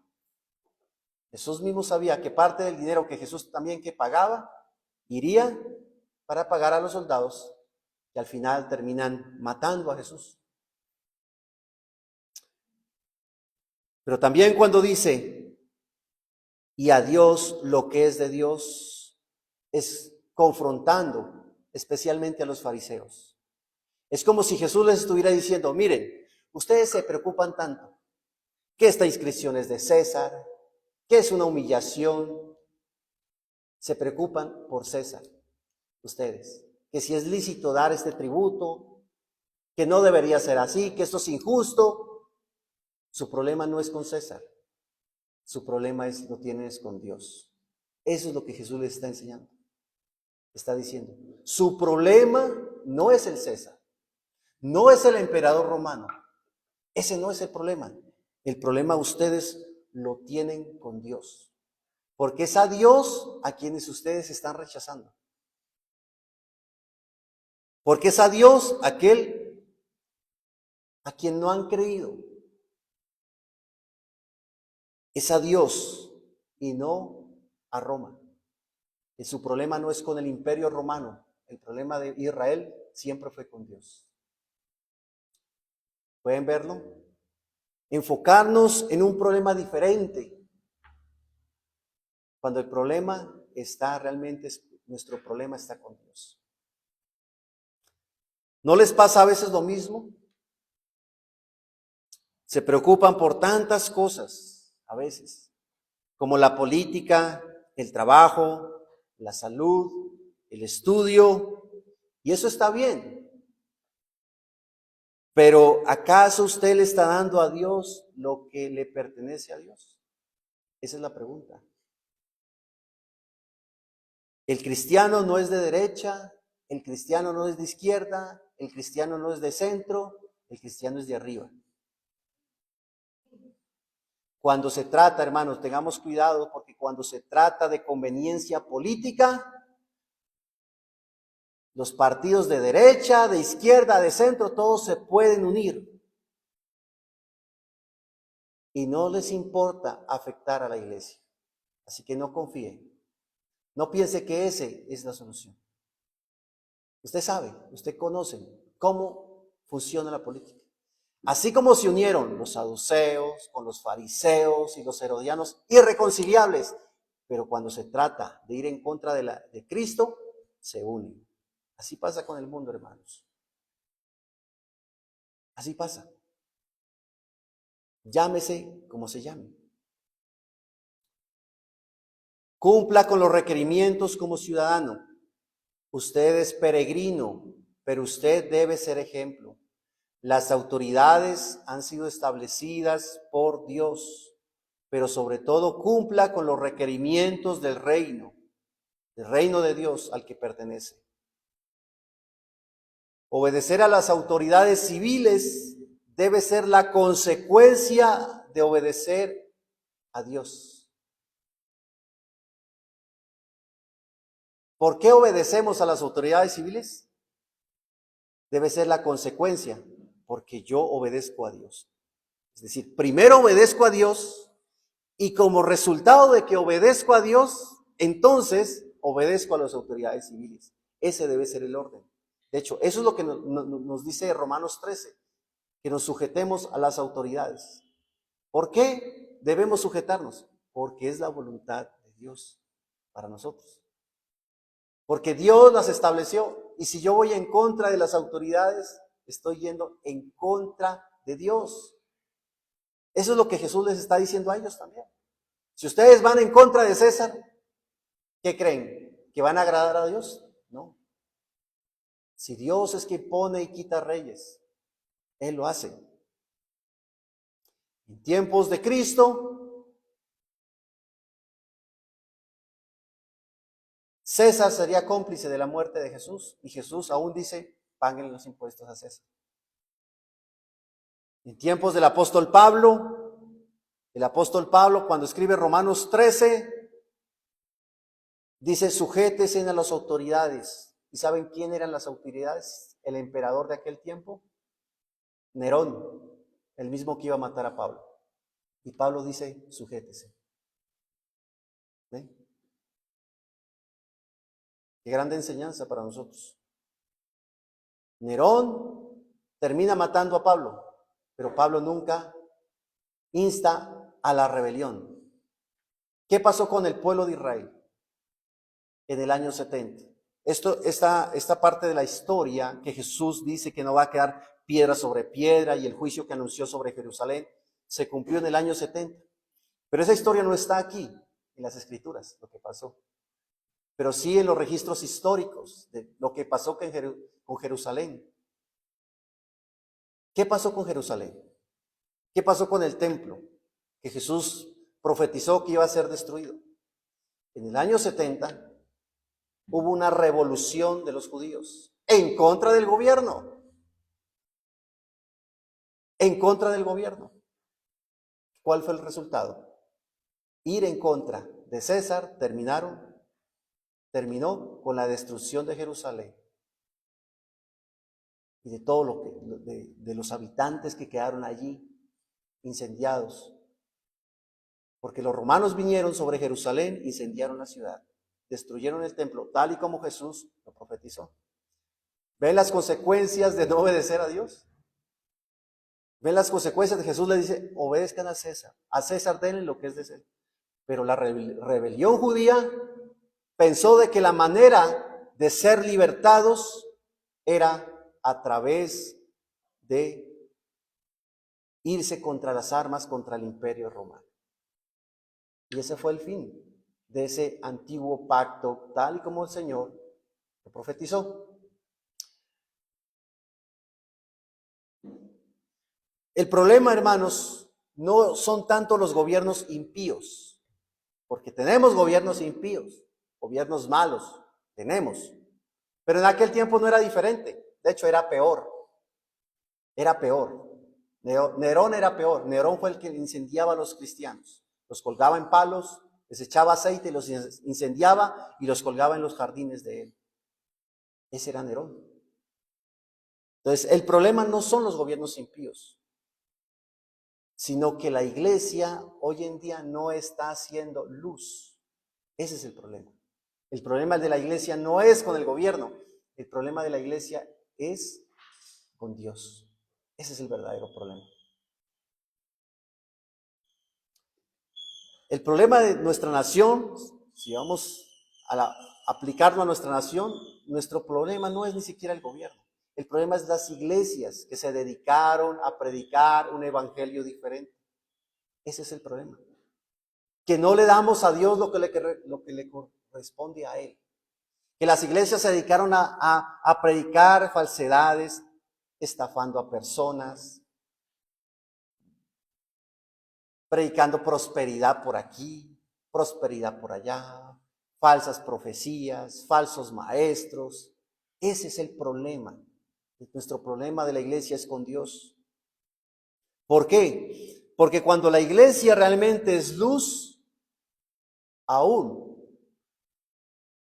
Jesús mismo sabía que parte del dinero que Jesús también que pagaba, iría para pagar a los soldados que al final terminan matando a Jesús. Pero también cuando dice, y a Dios lo que es de Dios, es confrontando especialmente a los fariseos. Es como si Jesús les estuviera diciendo, miren, ustedes se preocupan tanto, que esta inscripción es de César, que es una humillación. Se preocupan por César, ustedes, que si es lícito dar este tributo, que no debería ser así, que esto es injusto. Su problema no es con César, su problema lo tienes con Dios. Eso es lo que Jesús les está enseñando. Está diciendo, su problema no es el César, no es el emperador romano. Ese no es el problema. El problema ustedes lo tienen con Dios. Porque es a Dios a quienes ustedes están rechazando. Porque es a Dios aquel a quien no han creído. Es a Dios y no a Roma. Y su problema no es con el imperio romano. El problema de Israel siempre fue con Dios. ¿Pueden verlo? Enfocarnos en un problema diferente. Cuando el problema está realmente, nuestro problema está con Dios. ¿No les pasa a veces lo mismo? Se preocupan por tantas cosas, a veces, como la política, el trabajo, la salud, el estudio, y eso está bien. Pero ¿acaso usted le está dando a Dios lo que le pertenece a Dios? Esa es la pregunta. El cristiano no es de derecha, el cristiano no es de izquierda, el cristiano no es de centro, el cristiano es de arriba. Cuando se trata, hermanos, tengamos cuidado, porque cuando se trata de conveniencia política, los partidos de derecha, de izquierda, de centro, todos se pueden unir. Y no les importa afectar a la iglesia. Así que no confíen. No piense que esa es la solución. Usted sabe, usted conoce cómo funciona la política. Así como se unieron los saduceos con los fariseos y los herodianos, irreconciliables, pero cuando se trata de ir en contra de Cristo, se unen. Así pasa con el mundo, hermanos. Así pasa. Llámese como se llame. Cumpla con los requerimientos como ciudadano. Usted es peregrino, pero usted debe ser ejemplo. Las autoridades han sido establecidas por Dios, pero sobre todo cumpla con los requerimientos del reino de Dios al que pertenece. Obedecer a las autoridades civiles debe ser la consecuencia de obedecer a Dios. ¿Por qué obedecemos a las autoridades civiles? Debe ser la consecuencia, porque yo obedezco a Dios. Es decir, primero obedezco a Dios y como resultado de que obedezco a Dios, entonces obedezco a las autoridades civiles. Ese debe ser el orden. De hecho, eso es lo que nos dice Romanos 13, que nos sujetemos a las autoridades. ¿Por qué debemos sujetarnos? Porque es la voluntad de Dios para nosotros. Porque Dios las estableció. Y si yo voy en contra de las autoridades, estoy yendo en contra de Dios. Eso es lo que Jesús les está diciendo a ellos también. Si ustedes van en contra de César, ¿qué creen? ¿Que van a agradar a Dios? No. Si Dios es quien pone y quita reyes, Él lo hace. En tiempos de Cristo, César sería cómplice de la muerte de Jesús y Jesús aún dice, paguen los impuestos a César. En tiempos del apóstol Pablo, el apóstol Pablo cuando escribe Romanos 13, dice, sujétense a las autoridades. ¿Y saben quién eran las autoridades? El emperador de aquel tiempo, Nerón, el mismo que iba a matar a Pablo. Y Pablo dice, sujétese. ¿Ven? Qué grande enseñanza para nosotros. Nerón termina matando a Pablo, pero Pablo nunca insta a la rebelión. ¿Qué pasó con el pueblo de Israel en el año 70? Esta parte de la historia que Jesús dice que no va a quedar piedra sobre piedra y el juicio que anunció sobre Jerusalén se cumplió en el año 70. Pero esa historia no está aquí en las escrituras, lo que pasó. Pero sí en los registros históricos de lo que pasó con Jerusalén. ¿Qué pasó con Jerusalén? ¿Qué pasó con el templo que Jesús profetizó que iba a ser destruido? En el año 70 hubo una revolución de los judíos en contra del gobierno. En contra del gobierno. ¿Cuál fue el resultado? Ir en contra de César terminó con la destrucción de Jerusalén y de todo lo que, de los habitantes que quedaron allí incendiados. Porque los romanos vinieron sobre Jerusalén, incendiaron la ciudad, destruyeron el templo, tal y como Jesús lo profetizó. ¿Ven las consecuencias de no obedecer a Dios? ¿Ven las consecuencias de Jesús? Le dice, obedezcan a César denle lo que es de César. Pero la rebelión judía pensó de que la manera de ser libertados era a través de irse contra las armas, contra el imperio romano. Y ese fue el fin de ese antiguo pacto, tal y como el Señor lo profetizó. El problema, hermanos, no son tanto los gobiernos impíos, porque tenemos gobiernos impíos, gobiernos malos, tenemos. Pero en aquel tiempo no era diferente, de hecho era peor. Era peor. Nerón era peor. Nerón fue el que incendiaba a los cristianos. Los colgaba en palos, les echaba aceite, los incendiaba y los colgaba en los jardines de él. Ese era Nerón. Entonces, el problema no son los gobiernos impíos, sino que la iglesia hoy en día no está haciendo luz. Ese es el problema. El problema de la iglesia no es con el gobierno, el problema de la iglesia es con Dios. Ese es el verdadero problema. El problema de nuestra nación, si vamos a aplicarlo a nuestra nación, nuestro problema no es ni siquiera el gobierno. El problema es las iglesias que se dedicaron a predicar un evangelio diferente. Ese es el problema. Que no le damos a Dios lo que le corresponde a Él. Que las iglesias se dedicaron a predicar falsedades, estafando a personas, predicando prosperidad por aquí, prosperidad por allá, falsas profecías, falsos maestros. Ese es el problema. Nuestro problema de la iglesia es con Dios. ¿Por qué? Porque cuando la iglesia realmente es luz, aún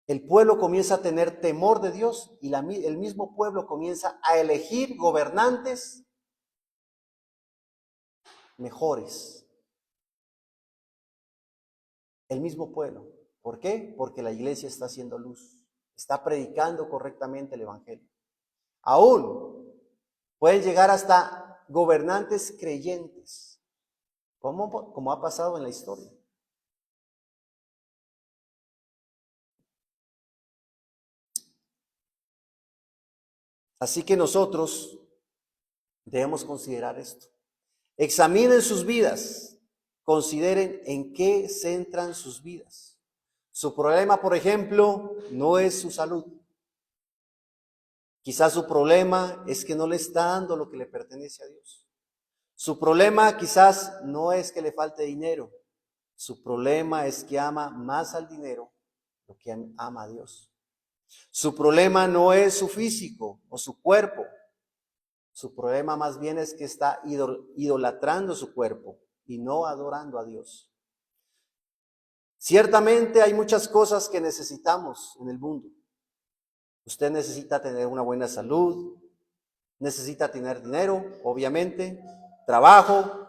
el pueblo comienza a tener temor de Dios y el mismo pueblo comienza a elegir gobernantes mejores. El mismo pueblo. ¿Por qué? Porque la iglesia está haciendo luz, está predicando correctamente el evangelio. Aún pueden llegar hasta gobernantes creyentes, como ha pasado en la historia. Así que nosotros debemos considerar esto. Examinen sus vidas, consideren en qué centran sus vidas. Su problema, por ejemplo, no es su salud. Quizás su problema es que no le está dando lo que le pertenece a Dios. Su problema quizás no es que le falte dinero. Su problema es que ama más al dinero de lo que ama a Dios. Su problema no es su físico o su cuerpo. Su problema más bien es que está idolatrando su cuerpo y no adorando a Dios. Ciertamente hay muchas cosas que necesitamos en el mundo. Usted necesita tener una buena salud, necesita tener dinero, obviamente, trabajo.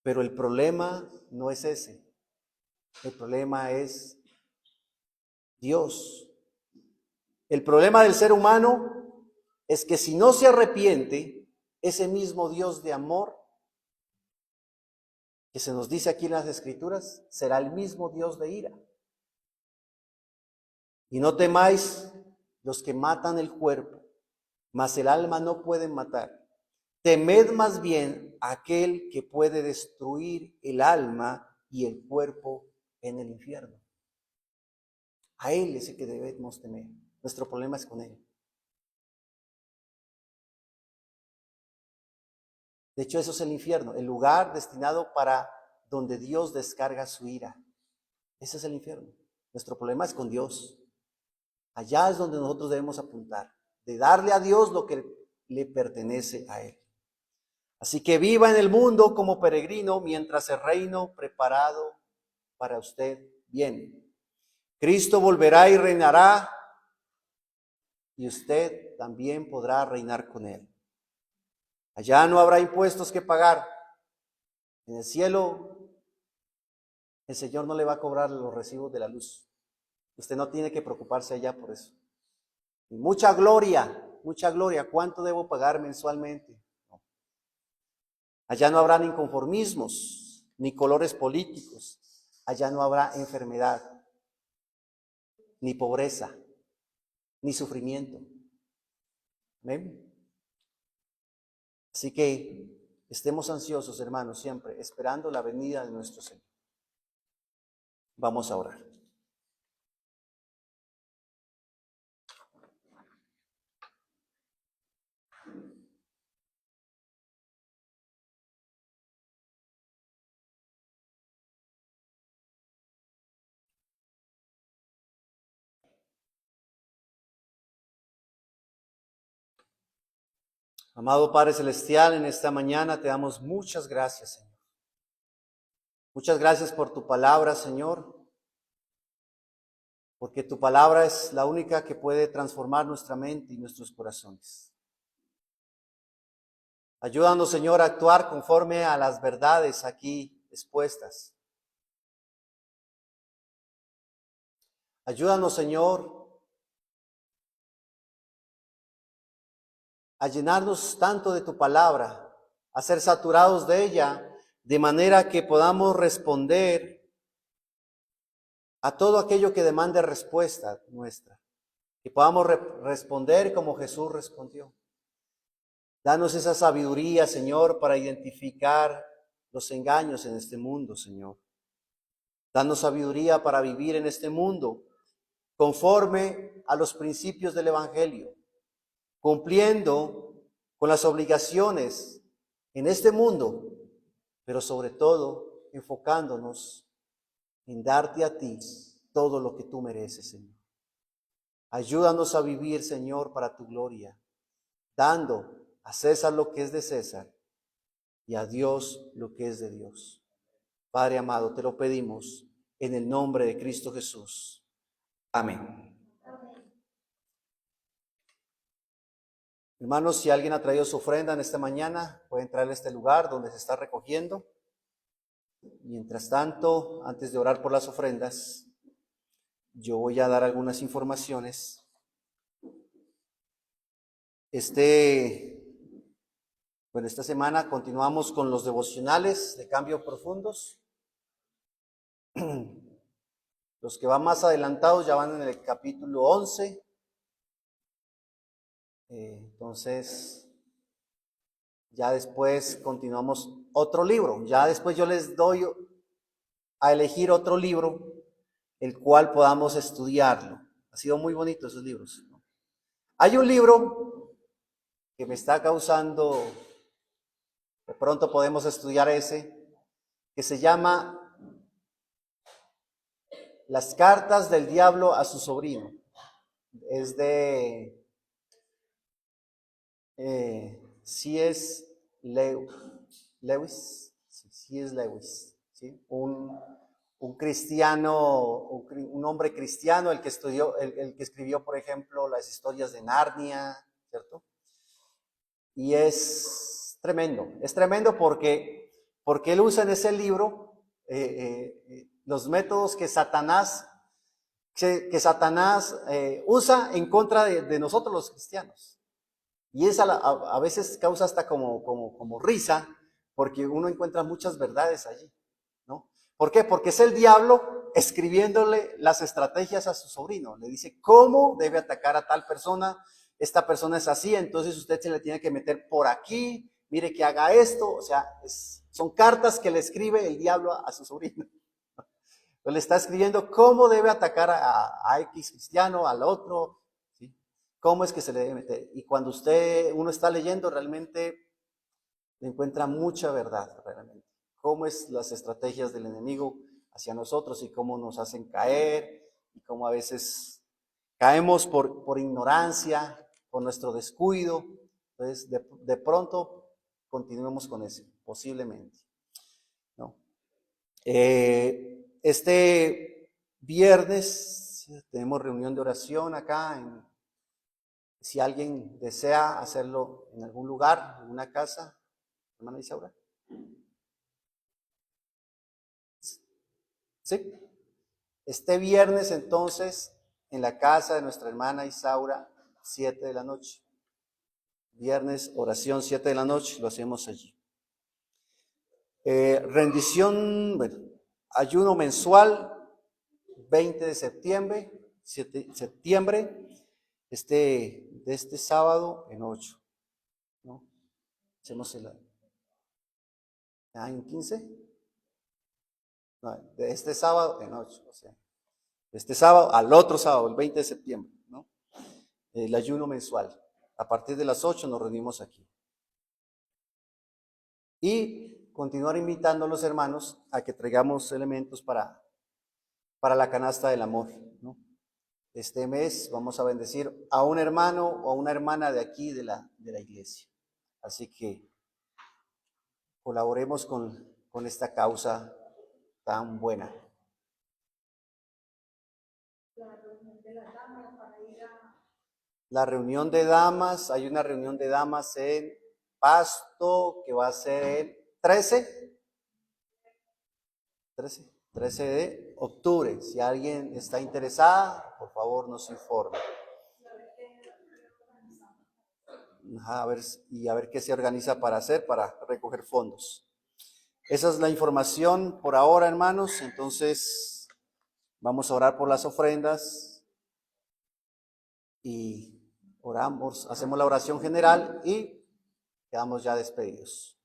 Pero el problema no es ese. El problema es Dios. El problema del ser humano es que si no se arrepiente, ese mismo Dios de amor que se nos dice aquí en las Escrituras, será el mismo Dios de ira. Y no temáis los que matan el cuerpo, mas el alma no pueden matar. Temed más bien a aquel que puede destruir el alma y el cuerpo en el infierno. A Él es el que debemos temer. Nuestro problema es con Él. De hecho, eso es el infierno, el lugar destinado para donde Dios descarga su ira. Ese es el infierno. Nuestro problema es con Dios. Allá es donde nosotros debemos apuntar, de darle a Dios lo que le pertenece a Él. Así que viva en el mundo como peregrino mientras el reino preparado para usted viene. Cristo volverá y reinará y usted también podrá reinar con Él. Allá no habrá impuestos que pagar. En el cielo el Señor no le va a cobrar los recibos de la luz. Usted no tiene que preocuparse allá por eso. Y mucha gloria. ¿Cuánto debo pagar mensualmente? No. Allá no habrá ni inconformismos, ni colores políticos. Allá no habrá enfermedad, ni pobreza, ni sufrimiento. ¿Ven? Así que estemos ansiosos, hermanos, siempre esperando la venida de nuestro Señor. Vamos a orar. Amado Padre Celestial, en esta mañana te damos muchas gracias, Señor. Muchas gracias por tu palabra, Señor, porque tu palabra es la única que puede transformar nuestra mente y nuestros corazones. Ayúdanos, Señor, a actuar conforme a las verdades aquí expuestas. Ayúdanos, Señor, a llenarnos tanto de tu palabra, a ser saturados de ella, de manera que podamos responder a todo aquello que demande respuesta nuestra, que podamos responder como Jesús respondió. Danos esa sabiduría, Señor, para identificar los engaños en este mundo, Señor. Danos sabiduría para vivir en este mundo conforme a los principios del Evangelio, cumpliendo con las obligaciones en este mundo, pero sobre todo enfocándonos en darte a ti todo lo que tú mereces, Señor. Ayúdanos a vivir, Señor, para tu gloria, dando a César lo que es de César y a Dios lo que es de Dios. Padre amado, te lo pedimos en el nombre de Cristo Jesús. Amén. Hermanos, si alguien ha traído su ofrenda en esta mañana, puede entrar a este lugar donde se está recogiendo. Mientras tanto, antes de orar por las ofrendas, yo voy a dar algunas informaciones. Esta semana continuamos con los devocionales de Cambio Profundos. Los que van más adelantados ya van en el capítulo 11. Entonces, ya después continuamos otro libro. Ya después yo les doy a elegir otro libro, el cual podamos estudiarlo. Ha sido muy bonito esos libros, ¿no? Hay un libro que me está causando, de pronto podemos estudiar ese, que se llama Las cartas del diablo a su sobrino. Es de C.S. Lewis, C.S. Lewis, ¿sí? Un cristiano, un hombre cristiano, el que estudió, el que escribió, por ejemplo, las historias de Narnia, ¿cierto? Y es tremendo porque él usa en ese libro los métodos que Satanás usa en contra de nosotros los cristianos. Y es a veces causa hasta como risa, porque uno encuentra muchas verdades allí, ¿no? ¿Por qué? Porque es el diablo escribiéndole las estrategias a su sobrino. Le dice cómo debe atacar a tal persona. Esta persona es así, entonces usted se le tiene que meter por aquí. Mire que haga esto. O sea, son cartas que le escribe el diablo a su sobrino. Le está escribiendo cómo debe atacar a X cristiano, al otro. ¿Cómo es que se le debe meter? Y cuando uno está leyendo, realmente le encuentra mucha verdad, realmente. Cómo es las estrategias del enemigo hacia nosotros y cómo nos hacen caer y cómo a veces caemos por ignorancia, por nuestro descuido. Entonces, de pronto, continuemos con eso, posiblemente, ¿no? Este viernes tenemos reunión de oración acá si alguien desea hacerlo en algún lugar, en una casa, hermana Isaura. ¿Sí? Este viernes entonces, en la casa de nuestra hermana Isaura, 7 de la noche. Viernes, oración, 7 de la noche, lo hacemos allí. Rendición, ayuno mensual, 20 de septiembre, de este sábado en 8, ¿no? Hacemos en 15, no, de este sábado en 8, o sea, de este sábado al otro sábado, el 20 de septiembre, ¿no? El ayuno mensual. A partir de las 8 nos reunimos aquí. Y continuar invitando a los hermanos a que traigamos elementos para la canasta del amor, ¿no? Este mes vamos a bendecir a un hermano o a una hermana de aquí de la iglesia. Así que colaboremos con esta causa tan buena. La reunión de damas, hay una reunión de damas en Pasto que va a ser el 13 de octubre. Si alguien está interesada, por favor nos informe. A ver qué se organiza para recoger fondos. Esa es la información por ahora, hermanos. Entonces, vamos a orar por las ofrendas y oramos, hacemos la oración general y quedamos ya despedidos.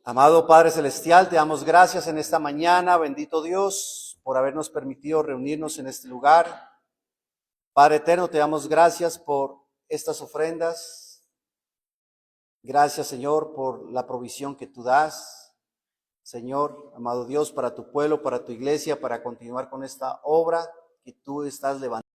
Amado Padre Celestial, te damos gracias en esta mañana, bendito Dios, por habernos permitido reunirnos en este lugar. Padre eterno, te damos gracias por estas ofrendas. Gracias, Señor, por la provisión que tú das. Señor, amado Dios, para tu pueblo, para tu iglesia, para continuar con esta obra que tú estás levantando.